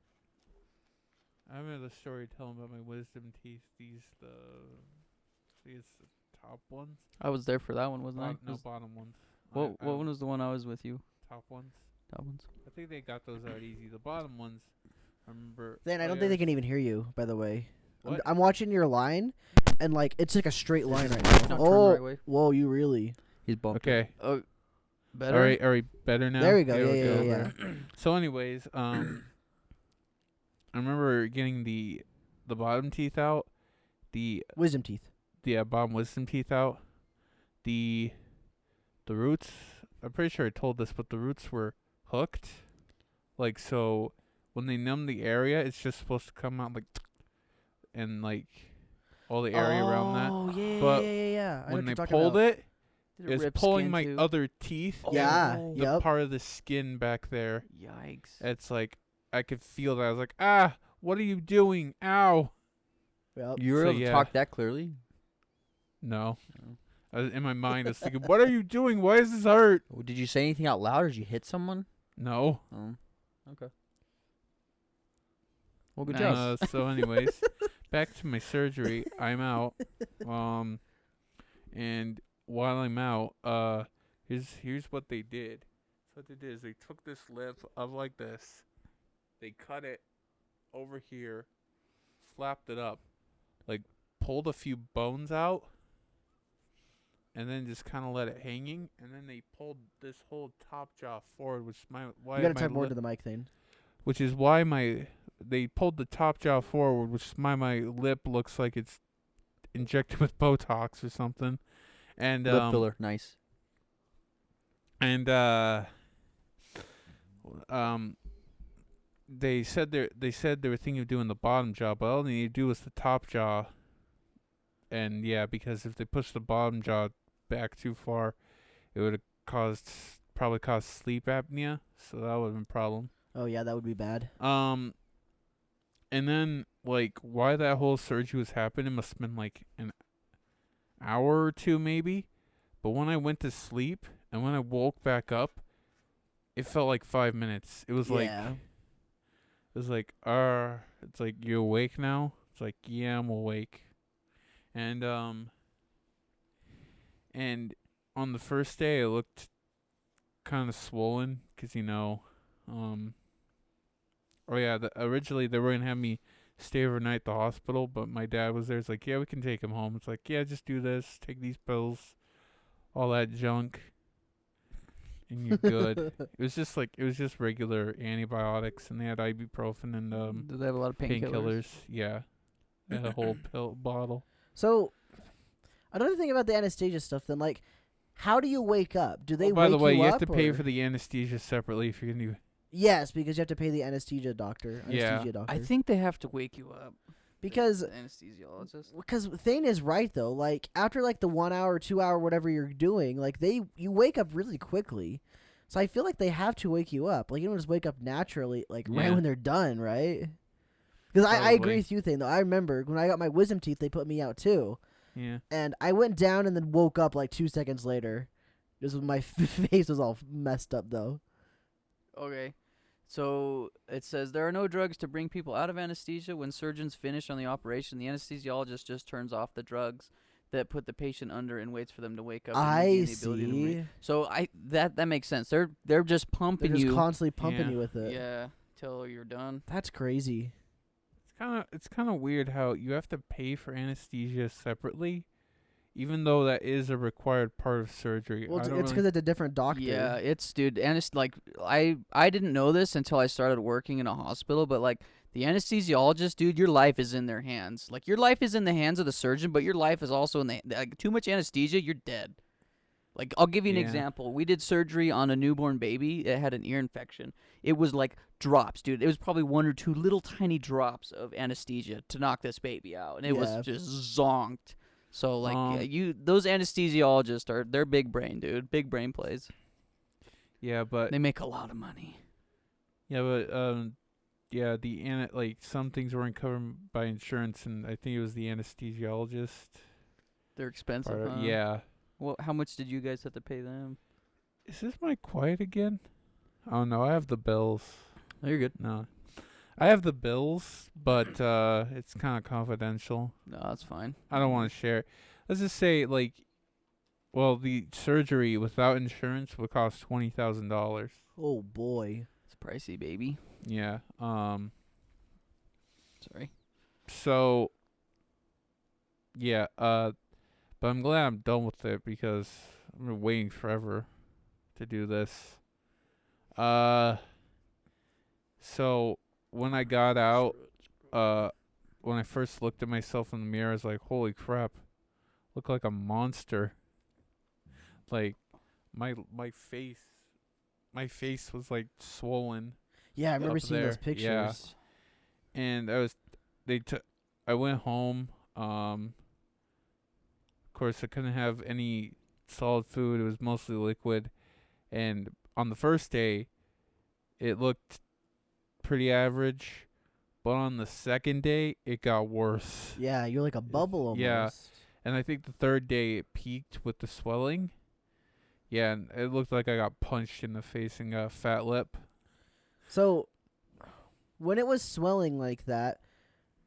I remember the story telling about my wisdom teeth. These the top ones. I was there for that one, wasn't I? No, bottom ones. What I one was the one I was with you? top ones? That one's. I think they got those out easy. The bottom ones, I remember. Then I don't think they can even hear you. By the way, What? I'm watching your line, and like it's like a straight line right Not now. turn the Oh, right way. whoa, you really? He's bumped. Okay. Oh, better. All right, better now. There we go. Okay, Yeah, okay, yeah, okay. yeah. So, anyways, I remember getting the bottom teeth out, the Wisdom teeth. bottom wisdom teeth out, the roots. I'm pretty sure I told this, but the roots were hooked, like so. When they numb the area, it's just supposed to come out like, and like all the area around that. Oh yeah, But yeah, yeah. I know When what they you're talking pulled about. it, Did it's rip pulling skin my too? other teeth. and Yeah, Oh. the yep. part of the skin back there. Yikes. It's like I could feel that. I was like, ah, what are you doing? Ow. Yep. You were So, able to yeah. talk that clearly? No. No. In my mind, I was thinking, what are you doing? Why does this hurt? Did you say anything out loud, or did you hit someone? No. Okay. Well, good Nice. job. So, anyways, back to my surgery. I'm out. And while I'm out, here's what they did. So what they did is they took this lip up like this. They cut it over here, flapped it up, like pulled a few bones out, and then just kind of let it hanging. And then they pulled this whole top jaw forward, which why You gotta my talk more lip- to the mic, Thayne. which is why they pulled the top jaw forward, which is why my lip looks like it's injected with Botox or something. And Lip filler, nice. and they said they were thinking of doing the bottom jaw, but all they need to do was the top jaw. And yeah, because if they pushed the bottom jaw back too far, it would have probably caused sleep apnea, so that would have been a problem. Oh yeah, that would be bad. And then like why that whole surgery was happening must have been like an hour or two maybe. But when I went to sleep and when I woke back up, it felt like 5 minutes. It was Yeah. it's like you awake now? It's like, yeah, I'm awake. And on the first day it looked kind of swollen 'cause originally they were going to have me stay overnight at the hospital, but my dad was there. It's like, yeah, we can take him home. It's like, yeah, just do this, take these pills, all that junk, and you're good. It was just regular antibiotics, and they had ibuprofen and Do they have a lot of painkillers? painkillers. Yeah, they had a whole pill bottle. So, another thing about the anesthesia stuff, then, like, how do you wake up? Do they By wake the way, you have up, to pay or- for the anesthesia separately if you're gonna do. Yes, because you have to pay the anesthesia doctor. Yeah. Anesthesia doctor. I think they have to wake you up. because The anesthesiologist. Thayne is right though. Like after like the 1 hour, 2 hour, whatever you're doing, like you wake up really quickly. So I feel like they have to wake you up. Like you don't just wake up naturally, like right Yeah. when they're done, right? Because I agree Probably. with you, Thayne. Though I remember when I got my wisdom teeth, they put me out too, Yeah. and I went down and then woke up like 2 seconds later. Just my face was all messed up though. Okay. So it says there are no drugs to bring people out of anesthesia. When surgeons finish on the operation, the anesthesiologist just turns off the drugs that put the patient under and waits for them to wake up and I regain the ability to breathe. see. So that makes sense. They're just They're pumping just you. constantly pumping Yeah. you with it. Yeah, till you're done. That's crazy. It's kind of weird how you have to pay for anesthesia separately, even though that is a required part of surgery. Well, I it's don't because really- it's a different doctor. Yeah, it's dude, and it's like I didn't know this until I started working in a hospital, but like the anesthesiologist, dude, your life is in their hands. Like your life is in the hands of the surgeon, but your life is also in the like too much anesthesia, you're dead. Like I'll give you an Yeah. example. We did surgery on a newborn baby. It had an ear infection. It was like drops, dude. It was probably 1 or 2 little tiny drops of anesthesia to knock this baby out, and it Yeah. was just zonked. So like Um, those anesthesiologists they're big brain, dude. Big brain plays. yeah, but They make a lot of money. yeah, like some things weren't covered by insurance, and I think it was the anesthesiologist. They're expensive. part of- Huh? Yeah. Well, how much did you guys have to pay them? Is this mic quiet again? Oh no, I have the bills. Oh, you're good. No, I have the bills, but it's kind of confidential. No, that's fine. I don't want to share it. Let's just say, like, well, the surgery without insurance would cost $20,000. Oh boy. It's pricey, baby. Yeah. Sorry. So. Yeah. But I'm glad I'm done with it because I've been waiting forever to do this. So when I got out, when I first looked at myself in the mirror, I was like, "Holy crap, look like a monster!" Like my face was like swollen, Yeah, I remember Up seeing those there, pictures. yeah. and I went home. Of course, I couldn't have any solid food. It was mostly liquid, and on the first day, it looked pretty average. But on the second day, it got worse. Yeah, you're like a bubble almost. Yeah. And I think the third day it peaked with the swelling. Yeah, and it looked like I got punched in the face and got a fat lip. So, when it was swelling like that,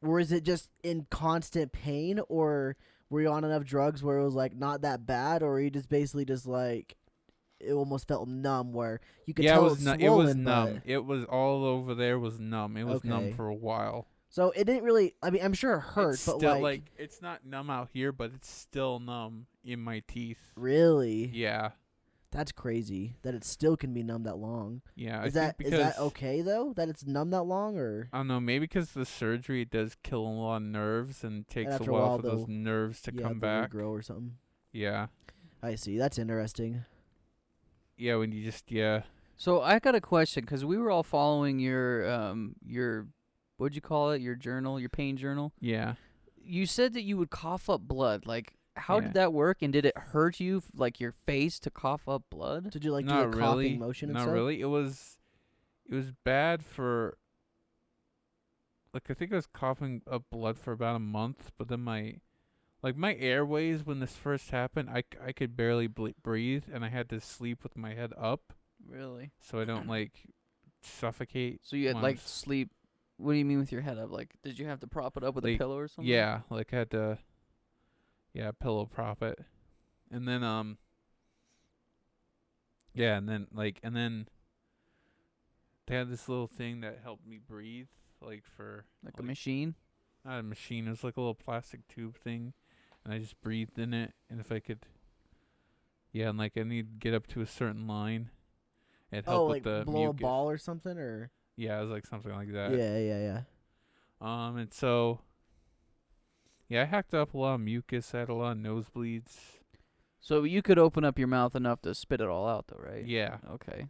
was it just in constant pain, or were you on enough drugs where it was like not that bad, or were you just basically just like it almost felt numb where you could tell it was, it's it was swollen, numb. but- It was all over there was numb. It was numb Okay. for a while. So it didn't really. I mean, I'm sure it hurt, It's but still, like it's not numb out here, but it's still numb in my teeth. really, Yeah. that's crazy that it still can be numb that long. Yeah. Is I that think is because that okay though? That it's numb that long, or I don't know, maybe because the surgery does kill a lot of nerves and it takes a after a while while for those they'll- nerves to yeah, come they'll back. regrow or something? Yeah. I see. That's interesting. Yeah, when you just yeah. So I got a question because we were all following your what'd you call it? Your journal, your pain journal. Yeah. You said that you would cough up blood. Like, how Yeah. did that work? And did it hurt you, like your face, to cough up blood? Did you like Not do a really. coughing motion and Not stuff? really. It was bad for like I think I was coughing up blood for about a month, but then my airways when this first happened, I could barely breathe and I had to sleep with my head up Really? so I don't like suffocate. So you had when like I'm s- sleep. What do you mean with your head up? Like, did you have to prop it up with a Like, pillow or something? Yeah, like I had to pillow prop it. And then and then they had this little thing that helped me breathe, like for Like a machine. not a machine, it was like a little plastic tube thing, and I just breathed in it, and if I could and like I need to get up to a certain line, it helped Oh, with like the blow mucus. a ball or something, or Yeah, it was like something like that. yeah. And so I hacked up a lot of mucus, I had a lot of nosebleeds. So you could open up your mouth enough to spit it all out, though, right? Yeah. Okay.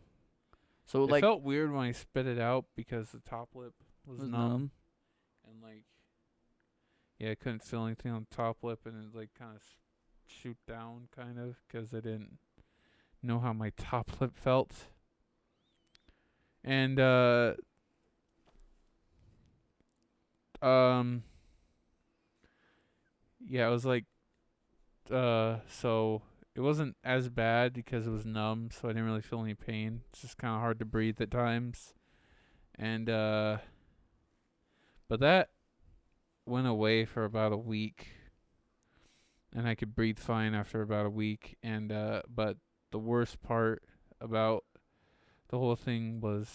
So It like felt weird when I spit it out because the top lip was numb. And like, I couldn't feel anything on the top lip, and it like kind of shoot down, kind of, because I didn't know how my top lip felt. And it was like, so it wasn't as bad because it was numb, so I didn't really feel any pain. It's just kind of hard to breathe at times. And but that went away for about a week, and I could breathe fine after about a week. And but the worst part about the whole thing was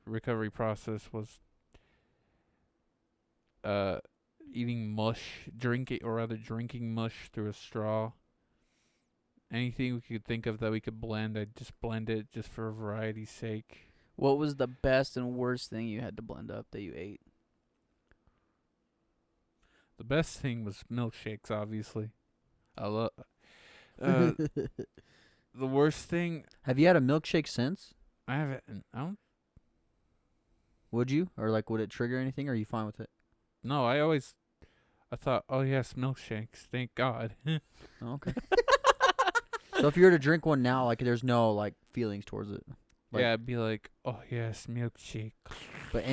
recovery process was eating mush, drinking mush through a straw. Anything we could think of that we could blend, I'd just blend it just for variety's sake. What was the best and worst thing you had to blend up that you ate? The best thing was milkshakes, obviously. I love. The worst thing, Have you had a milkshake since? I haven't. I don't. Would you? Or like, would it trigger anything? Or are you fine with it? No, I thought, oh yes, milkshakes. Thank God. Oh, okay. So if you were to drink one now, like, there's no like feelings towards it. Like, Yeah, I'd be like, oh yes, milkshake. But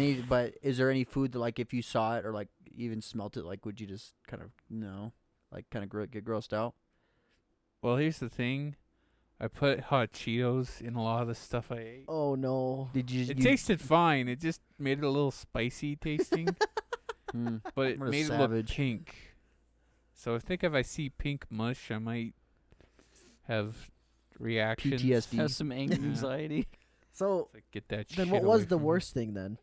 is there any food that, like, if you saw it or like even smelt it, like, would you just kind of get grossed out? Well, here's the thing. I put hot Cheetos in a lot of the stuff I ate. Oh no. Did you? It you tasted fine. It just made it a little spicy tasting, but it What a made it look savage. pink. So I think if I see pink mush, I might have reactions. PTSD. Have some anxiety. So Like, get that then, shit what away was the from me. worst thing then?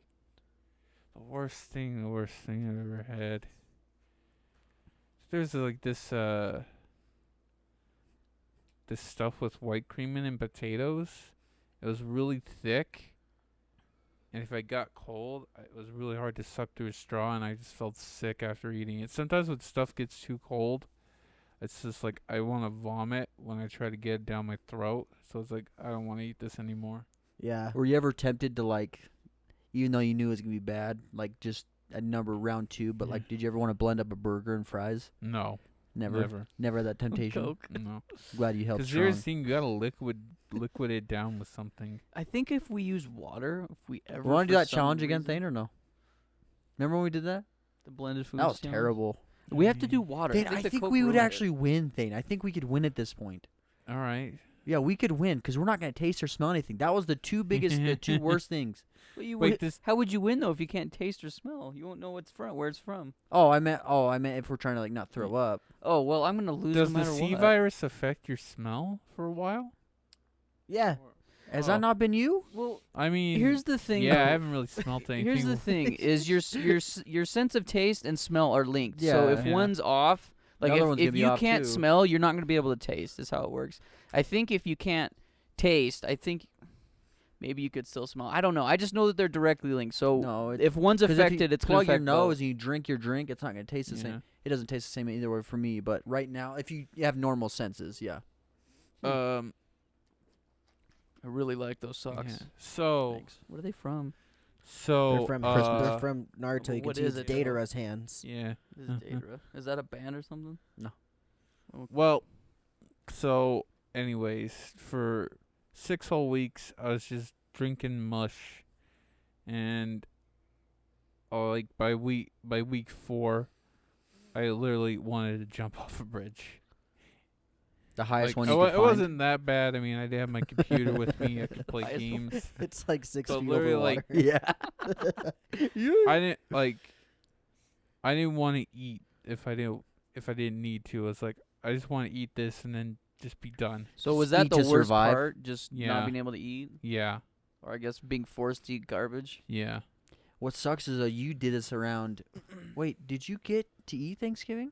The worst thing I've ever had. There's like this stuff with white cream in and potatoes. It was really thick, and if I got cold, it was really hard to suck through a straw, and I just felt sick after eating it. Sometimes when stuff gets too cold, it's just like I want to vomit when I try to get it down my throat. So it's like, I don't want to eat this anymore. Yeah. Were you ever tempted to, like, even though you knew it was gonna be bad, like, just a number round 2, but Yeah. like, did you ever want to blend up a burger and fries? No, Never had that temptation. Coke. no. Glad you held Because strong. there's this thing, you gotta liquid it down with something. I think if we use water, if we ever We want to for do that some challenge again, reason- Thayne, or no? Remember when we did that? The blended foods. That was challenge? terrible. We have to do water. Thayne, I the think Coke we would ruined it. actually win, Thayne. I think we could win at this point. All right. Yeah, we could win because we're not going to taste or smell anything. That was the two worst things. But you Wait, would- this- how would you win though if you can't taste or smell? You won't know where it's from. Oh, I meant if we're trying to, like, not throw up. Oh well, I'm gonna lose Does no the matter C what. virus affect your smell for a while? Yeah. Has Oh. that not been you? Well, I mean, here's the thing. yeah, I though. haven't really smelt anything. Here's the thing: is your sense of taste and smell are linked. So if Yeah. one's off, like other one's if gonna be you off can't too. smell, you're not gonna be able to taste. Is how it works. I think if you can't taste, I think maybe you could still smell. I don't know. I just know that they're directly linked. So No. if one's 'cause if affected, you it's gonna plug your affect nose both. and you drink your drink, it's not going to taste the Yeah. same. It doesn't taste the same either way for me. But right now, if you have normal senses, yeah. I really like those socks. yeah. So Thanks. What are they from? so They're from Christmas. they're from Naruto. You can what see is it's it? Datara's hands. yeah. This is Daedra. Is that a band or something? Well, so anyways, for 6 whole weeks, I was just drinking mush, and like by week 4, I literally wanted to jump off a bridge. The highest Like, one you could it find. wasn't that bad. I mean, I did have my computer with me. I could play Highest one. games. It's like 6 But feet over literally, water. like, Yeah. I didn't want to eat if I didn't need to. I was like, I just want to eat this and then just be done. So was Just that eat the to worst survive. part? Just Yeah. not being able to eat, Yeah, or I guess being forced to eat garbage. yeah. What sucks is you did this around. Wait, did you get to eat Thanksgiving?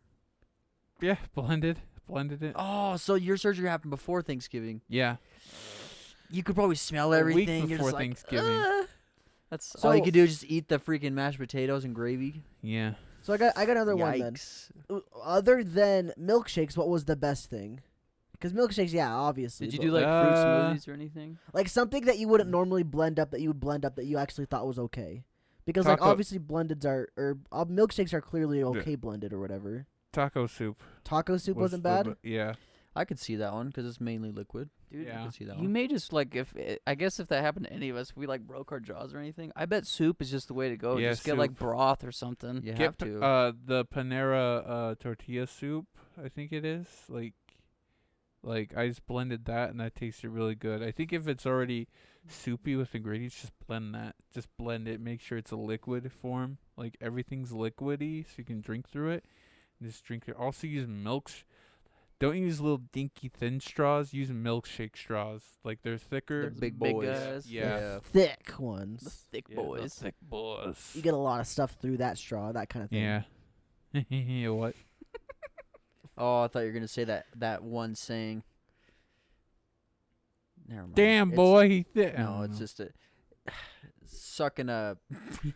Yeah, blended it. Oh, so your surgery happened before Thanksgiving. Yeah, You could probably smell a everything. week You're before just like, Thanksgiving. That's all you So- could do is just eat the freaking mashed potatoes and gravy. Yeah. So I got another one then. Yikes. Other than milkshakes, what was the best thing? Because milkshakes, yeah, obviously. Did you but do like fruit Uh, smoothies or anything? like something that you wouldn't normally blend up that you would blend up that you actually thought was okay? Because like Taco- obviously blendeds are milkshakes are clearly okay blended or whatever. Taco soup. Taco soup was wasn't the bad. yeah. I could see that one because it's mainly liquid. Dude, I Yeah. could see that you one. may just like I guess if that happened to any of us, if we like broke our jaws or anything, I bet soup is just the way to go. Yeah, just get like soup. broth or something. You have Get to. the Panera tortilla soup. I think it is like Like I just blended that, and that tasted really good. I think if it's already soupy with ingredients, just blend that. Just blend it. Make sure it's a liquid form. Like everything's liquidy, so you can drink through it. And just drink it. Also use Don't use little dinky thin straws. Use milkshake straws. Like they're thicker. The big big boys. guys. Yeah. Thick The ones. thick Yeah, the boys. thick boys. You get a lot of stuff through that straw, that kind of thing. Yeah. Yeah. What? Oh, I thought you were gonna say that one saying. Never mind. Damn, It's- boy. He thick. No, it's just a sucking a.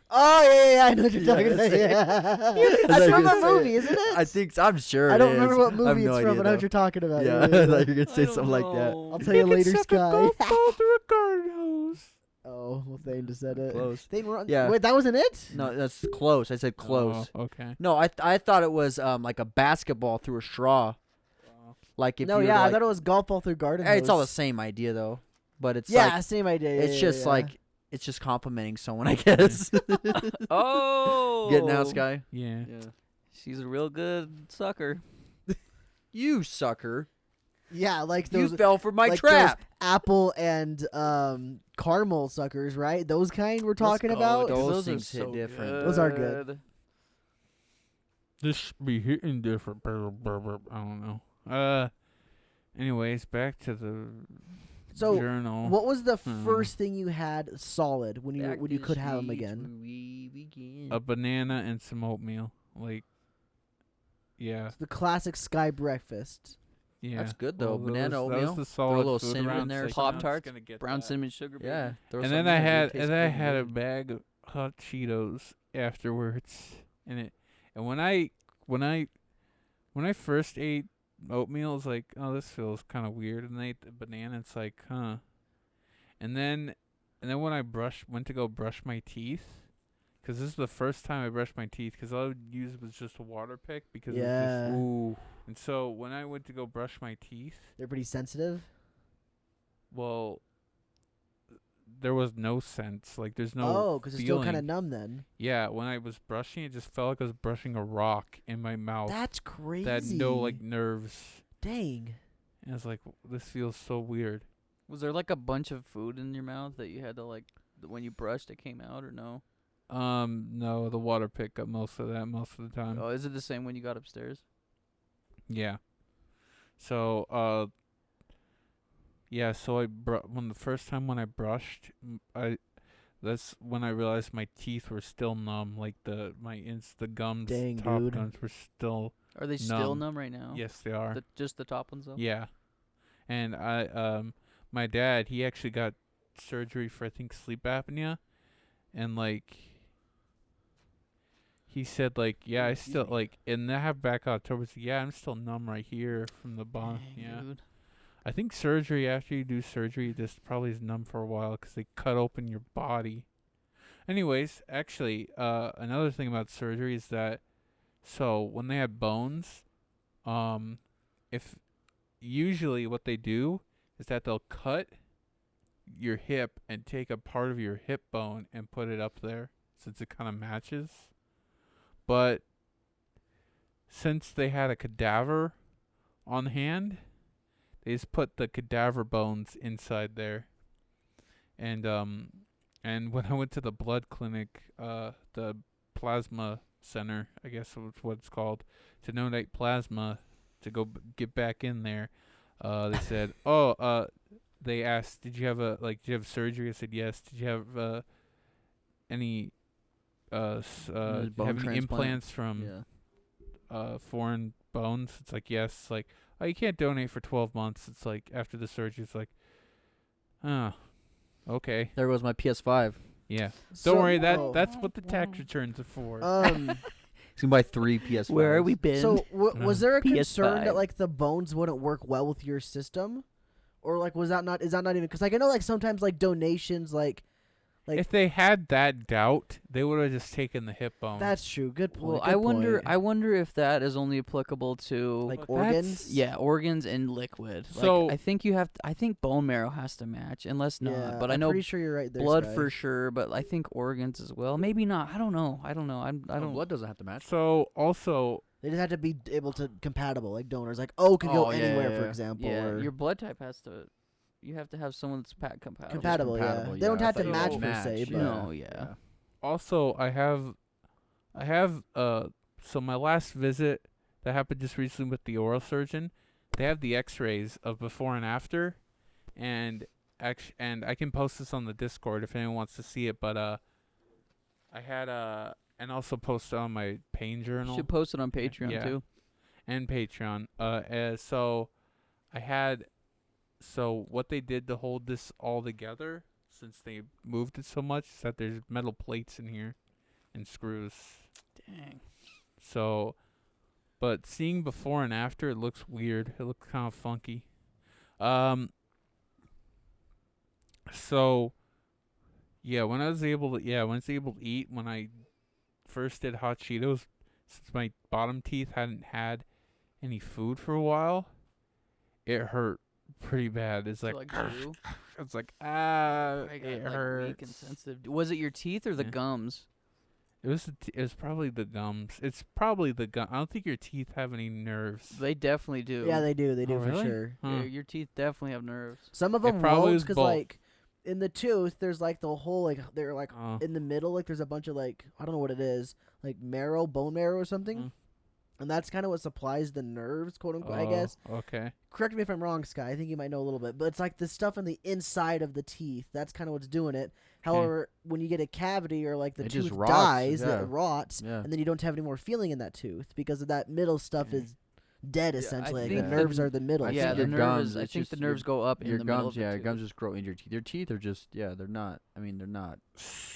Oh yeah, I know what you're Yeah, talking about. that's it. Yeah. I That's thought from you were a gonna say movie, isn't it? I think I'm sure. I it don't is. remember what I have movie no it's from, idea, but I know what though. you're talking about. Yeah, I thought you were gonna say something like that. I'll tell you later, suck a Sky. golf ball through a garden hose. Oh, well, Thayne just said it. Close. Thayne, we're on. Yeah. Wait, that wasn't it? No, that's close. I said close. Oh, okay. No, I thought it was like a basketball through a straw. Like if No, you yeah, I like, thought it was golf ball through garden. it's all the hose. same idea though, but it's Yeah, like same idea. it's yeah, just yeah. like it's just complimenting someone, I guess. Oh. Getting out, Sky. Yeah. Yeah. She's a real good sucker. You sucker! Yeah, like You those fell for my like trap. those apple and caramel suckers, right? Those kind we're talking go, about. those Those things are hit so different. Those are good. This be hitting different. Brr, brr, brr, I don't know. Anyways, back to the So, journal. what was the Hmm. first thing you had solid when you Back when you to could have them streets again? where we begin. A banana and some oatmeal. Like, yeah, The classic Sky breakfast. yeah. That's good, though. Well, Banana, that oatmeal. was the Throw a solid little food cinnamon around, there or it's something. like, I'm Pop-Tarts, just gonna get Brown that. cinnamon sugar. Yeah. Baby. throw And something then I in there, had it tastes and then I good had a good. bag of hot Cheetos afterwards, and when I first ate oatmeal, I was like, oh, this feels kind of weird, and then I ate the banana, it's like, huh. And then when I went to go brush my teeth, because this is the first time I brushed my teeth, because all I would use was just a water pick, because it was Yeah. just, Ooh. and so when I went to go brush my teeth, They're pretty sensitive. well, there was no sense, like there's no Oh, because it's still kind of feeling. numb then. Yeah, when I was brushing, it just felt like I was brushing a rock in my mouth. That's crazy. That had no like nerves. Dang. And I was like, this feels so weird. Was there like a bunch of food in your mouth that you had to like when you brushed it came out or no? No, the water pick got most of that most of the time. Oh, is it the same when you got upstairs? Yeah. So, yeah, so when the first time when I brushed, that's when I realized my teeth were still numb, like the gums, Dang, top dude. gums were still. Are they still Numb. numb right now? Yes, they are. Just the top ones though? Yeah. And my dad, he actually got surgery for I think sleep apnea, and like he said like, yeah, I still like, and I have back October. So yeah, I'm still numb right here from the bottom. Dang, Yeah. dude. I think surgery, after you do surgery, this probably is numb for a while because they cut open your body. Anyways, actually, another thing about surgery is that, so when they have bones, if usually what they do is that they'll cut your hip and take a part of your hip bone and put it up there since it kind of matches. But since they had a cadaver on hand, they just put the cadaver bones inside there. And when I went to the blood clinic, the plasma center, I guess that's what it's called, to donate plasma to go get back in there, they said, they asked, did you have surgery? I said yes. Did you have any bone have any transplant? implants from Yeah. foreign bones? It's like yes. It's like, oh, you can't donate for 12 months. It's like after the surgery, it's like, oh, okay, There goes my PS5. yeah. So- Don't worry, oh. that's what the tax returns are for. He's gonna buy 3 PS5s. Where are we been? So was there a concern PS5. that like the bones wouldn't work well with your system, or like is that not even? Because like I know like sometimes like donations like if they had that doubt, they would have just taken the hip bone. that's true. Good point. well, good I wonder. point. I wonder if that is only applicable to like But organs. yeah, organs and liquid. So- like, I think you have. I think bone marrow has to match, unless not. Yeah, But I I'm know pretty sure you're right there. blood Sky. for sure. But I think organs as well. Maybe not. I don't know. I don't know. I No, don't. blood doesn't have to match. So also, They just have to be able to compatible, like donors. Like O can go Oh, yeah, anywhere, yeah, for yeah. example. Yeah, or your blood type has to. You have to have someone that's compatible. compatible, compatible, yeah. They don't yeah. have I to thought match you per meant se, match, but No, yeah. Also, I have so my last visit that happened just recently with the oral surgeon, they have the X-rays of before and after, and and I can post this on the Discord if anyone wants to see it. But I had and also post it on my pain You journal. should post it on Patreon Yeah. too. And Patreon. So I had, so what they did to hold this all together, since they moved it so much, is that there's metal plates in here and screws. Dang. So, but seeing before and after, it looks weird. It looks kind of funky. So, yeah, when I was able to eat, when I first did hot Cheetos, since my bottom teeth hadn't had any food for a while, it hurt pretty bad. It's like, glue. it's like, I it got like hurts. weak and sensitive. Was it your teeth or the Yeah. gums? It was probably the gums. It's probably the gum. I don't think your teeth have any nerves. They definitely do. yeah, they do. They do Oh, for really? sure. Yeah, Huh. your teeth definitely have nerves. Some of It them probably won't, was because both. like in the tooth, there's like the whole like they're like Oh. in the middle, like there's a bunch of like I don't know what it is, like marrow, bone marrow or something, Mm. and that's kind of what supplies the nerves, quote unquote. I Oh, guess. Okay. Correct me if I'm wrong, Sky. I think you might know a little bit, but it's like the stuff on the inside of the teeth. That's kind of what's doing it. However, when you get a cavity or like the It tooth just rots, dies, yeah. it rots, Yeah. and then you don't have any more feeling in that tooth because of that middle stuff is dead I essentially. Like, think the the- nerves are the middle. I Yeah, think the your nerve gums, is. I it's think just the your- nerves go up in Your the middle gums, of the yeah, your tooth. gums just grow into your teeth. Your teeth are just, yeah, they're not. I mean, they're not.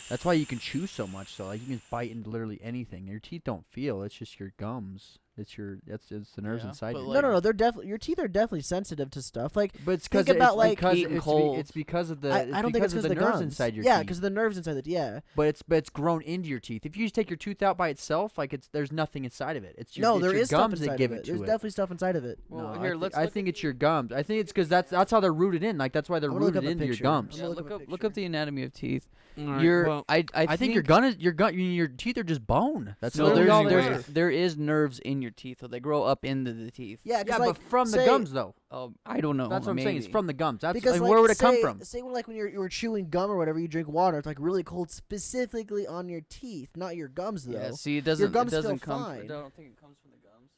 That's why you can chew so much. So like you can bite into literally anything. Your teeth don't feel. It's just your gums. It's the nerves Yeah, inside. but your No, like- no, no. They're definitely your teeth are definitely sensitive to stuff. Like But it's think because about, like, heat and cold. it's because of the I don't think it's because of because the the nerves gums inside your yeah, teeth. because the nerves inside the yeah. But it's grown into your teeth. If you just take your tooth out by itself, like there's nothing inside of it. It's your, No, it's there your is stuff gums inside that give of it to There's it. definitely stuff inside of it. Well, No, here, I, let's I look think at it's your gums. I think it's because that's how they're rooted in. Like that's why they're I'm gonna look rooted up a into your picture. gums. I'm Yeah, gonna look up a up the picture. anatomy of teeth. Alright, Your well, I think your teeth are just bone. That's no, literally all they there's- are. there's there is nerves in your teeth, so they grow up into the teeth. Yeah, 'cause, Yeah, like, but from the say- gums though. Oh, I don't know. That's what I'm saying. It's maybe. from the gums. That's Because like, like, where would it come say- from? Say when you're chewing gum or whatever, you drink water. It's like really cold, specifically on your teeth, not your gums though. Yeah, see, it doesn't. gums it doesn't feel come. fine. I don't think it comes from the gums.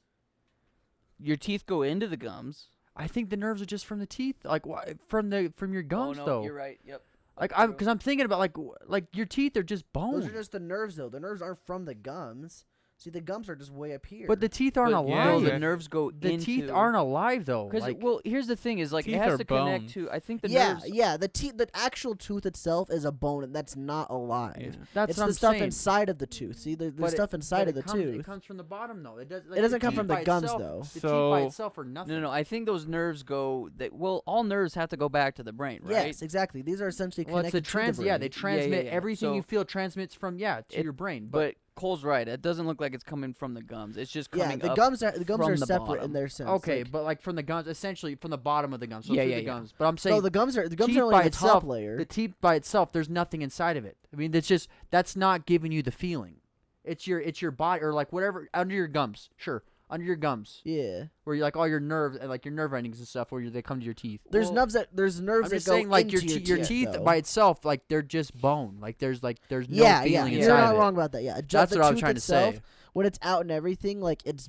Your teeth go into the gums. I think the nerves are just from the teeth. Like why, from your gums oh, no, though. You're right. Yep. Like That's true. because I'm thinking about like your teeth are just bone. Those are just the nerves though. The nerves aren't from the gums. See, the gums are just way up here. But the teeth aren't But, yeah, No, alive. the yeah. nerves go The into. teeth aren't alive though. Because Like, well, here's the thing: is like Teeth it has are to connect bones. to. I think the yeah, nerves. yeah. The actual tooth itself is a bone, and that's not alive. Yeah. that's It's what the I'm stuff saying. inside of the tooth. See, the But stuff inside of the tooth. It comes from the bottom though. It does. It doesn't come teeth from the by gums, itself- though. The teeth by So- itself are nothing. No. I think those nerves go. Well, all nerves have to go back to the brain, right? Yes, exactly. These are essentially Well, it's connected the to the brain. yeah, they transmit yeah. everything you So- feel transmits from to It- your brain. But Cole's right. It doesn't look like it's coming from the gums. It's just coming Yeah, the up. gums are from separate the in bottom. their sense. okay, like, but like from the gums, essentially from the bottom of the gums. So Yeah, through yeah, the yeah. gums. But I'm saying no, the gums are teeth only by the itself, top layer. the teeth by itself, there's nothing inside of it. I mean, that's not giving you the feeling. It's your body or like whatever under your gums. Sure, under your gums, yeah, where you like all your nerves and like your nerve endings and stuff, where they come to your teeth. there's Well, nerves that I'm that just go saying, like into your teeth though. by itself, like they're just bone. Like there's no yeah, feeling you're inside not of it. wrong about that. Yeah, That's the what I'm tooth trying to itself, say. When it's out and everything, like it's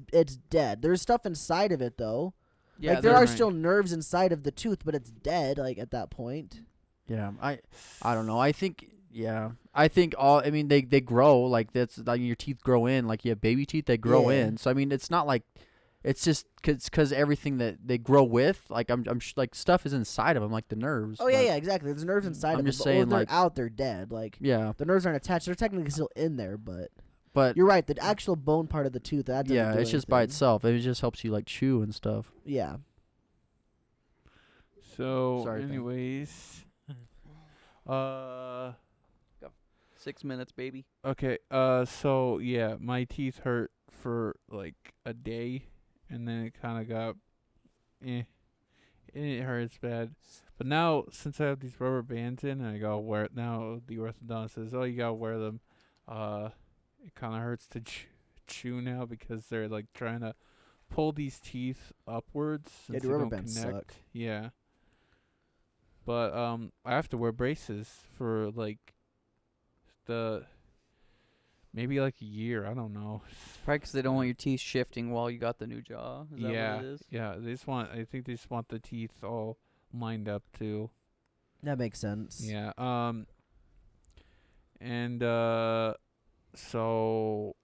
dead. There's stuff inside of it though. Yeah, like there they're are right. still nerves inside of the tooth, but it's dead. Like at that point. Yeah, I don't know. I think all. I mean, they grow like that's like your teeth grow in like you have baby teeth. They grow Yeah. in. So I mean, it's not like it's just because everything that they grow with like like stuff is inside of them like the nerves. Oh yeah, but- yeah, exactly. There's nerves inside I'm of just it. saying, But when they're like- out, they're dead. Like Yeah, the nerves aren't attached. They're technically still in there, but but you're right. The actual bone part of the tooth, that doesn't yeah, do it's just by anything. itself. It just helps you like chew and stuff. Yeah. So, Sorry, Thayne. anyways, 6 minutes, baby. okay. So yeah, my teeth hurt for like a day, and then it kind of got, it hurts bad. But now, since I have these rubber bands in, and I gotta wear it now, the orthodontist says, "Oh, you gotta wear them." It kind of hurts to chew now because they're like trying to pull these teeth upwards. Yeah, since the they rubber don't bands connect. suck. Yeah. But I have to wear braces for like maybe like a year. I don't know. Probably 'cause they don't want your teeth shifting while you got the new jaw. Is that yeah, what it is? yeah. I think they just want the teeth all lined up too. That makes sense. Yeah. And so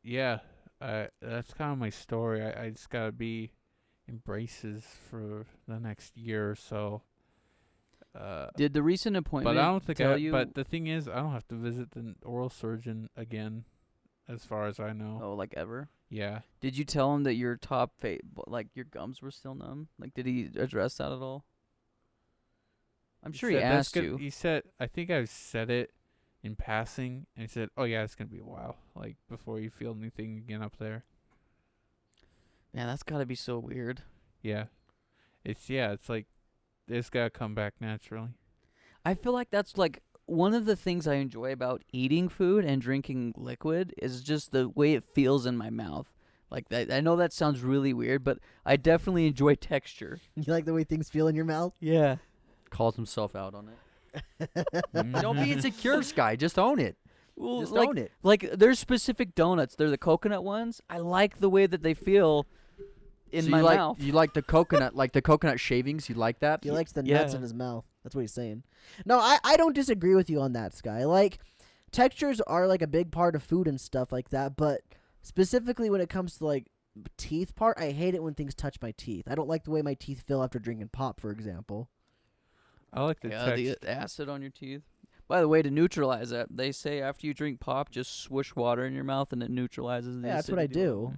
yeah, that's kind of my story. I just gotta be in braces for the next year or so. Did the recent appointment But I don't think tell you? But the thing is, I don't have to visit the oral surgeon again, as far as I know. Oh, like ever? Yeah. Did you tell him that your like your gums were still numb? Like, did he address that at all? I'm sure he said that's asked you. He said, I think I said it in passing, and he said, "Oh yeah, it's gonna be a while, like before you feel anything again up there." Man, that's gotta be so weird. Yeah. It's like it's gotta come back naturally. I feel like that's like one of the things I enjoy about eating food and drinking liquid is just the way it feels in my mouth. Like I know that sounds really weird, but I definitely enjoy texture. You like the way things feel in your mouth? Yeah. Calls himself out on it. Don't Mm-hmm. be insecure, Sky. Just own it. Well, Just like, own it. like there's specific donuts. They're the coconut ones. I like the way that they feel in So my you like, mouth. You like the coconut, like the coconut shavings. You like that? He likes the nuts Yeah. in his mouth. That's what he's saying. No, I don't disagree with you on that, Sky. Like, textures are like a big part of food and stuff like that, but specifically when it comes to like teeth part, I hate it when things touch my teeth. I don't like the way my teeth feel after drinking pop, for example. I like the the text. acid on your teeth. By the way, to neutralize that, they say after you drink pop, just swoosh water in your mouth and it neutralizes the Yeah, that's what I acidity. do.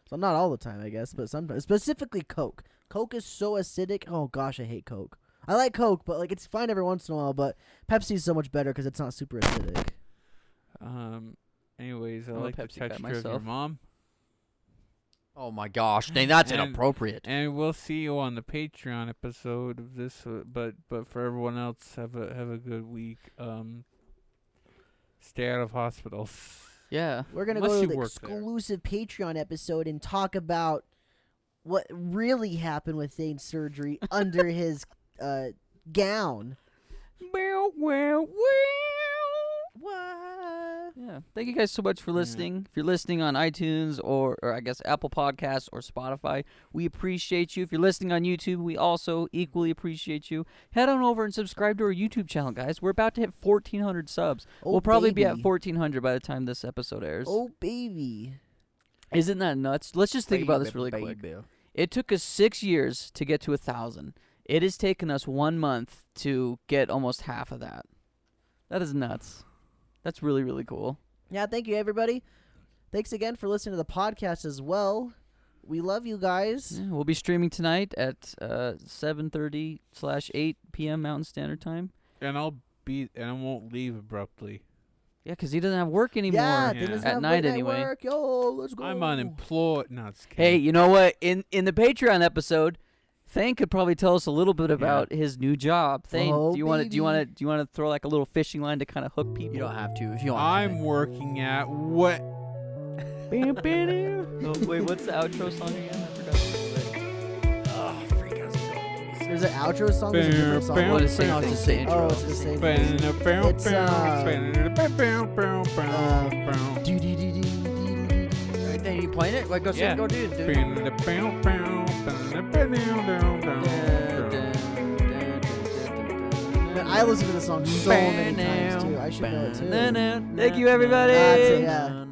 So not all the time, I guess, but sometimes. Specifically Coke. Coke is so acidic. Oh gosh, I hate Coke. I like Coke, but like it's fine every once in a while. But Pepsi's so much better because it's not super acidic. Anyways, I I'm a like the Pepsi guy texture of your myself. mom. Oh my gosh, dang, that's And- inappropriate. And we'll see you on the Patreon episode of this. But for everyone else, have a good week. Stay out of hospitals. Yeah. We're gonna Unless go to you the work there. exclusive Patreon episode and talk about what really happened with Thane's surgery under his gown. What? Yeah. Thank you guys so much for listening. If you're listening on iTunes or I guess Apple Podcasts or Spotify, we appreciate you. If you're listening on YouTube, we also equally appreciate you. Head on over and subscribe to our YouTube channel, guys. We're about to hit 1,400 subs. Oh, we'll probably be at baby. 1,400 by the time this episode airs. Oh baby. Isn't that nuts? Let's just think about this really quick. It took us 6 years to get to 1,000. It has taken us 1 month to get almost half of that. That is nuts. That's really, really cool. Yeah, thank you everybody. Thanks again for listening to the podcast as well. We love you guys. Yeah, we'll be streaming tonight at 7:30/8 p.m. Mountain Standard Time. And I won't leave abruptly. Yeah, 'cause he doesn't have work anymore. Yeah, Yeah. Thing doesn't At have night late anyway. Work. Yo, let's go. I'm unemployed. No, it's Hey, you know what? In the Patreon episode, Thayne could probably tell us a little bit about his new job. Thayne, Oh, do you want baby. to throw like a little fishing line to kind of hook people? You don't have to if you don't. I'm working at what? Oh, wait, what's the outro song again? I forgot. There's an outro song. There's a different song. What is No, it's the same. Oh, it's the same. It's Right there, you playing it? Like, go Yeah. sing, go do it, dude. Man, I listen to this song so many times too. I should know it too. Thank you, everybody. Yeah.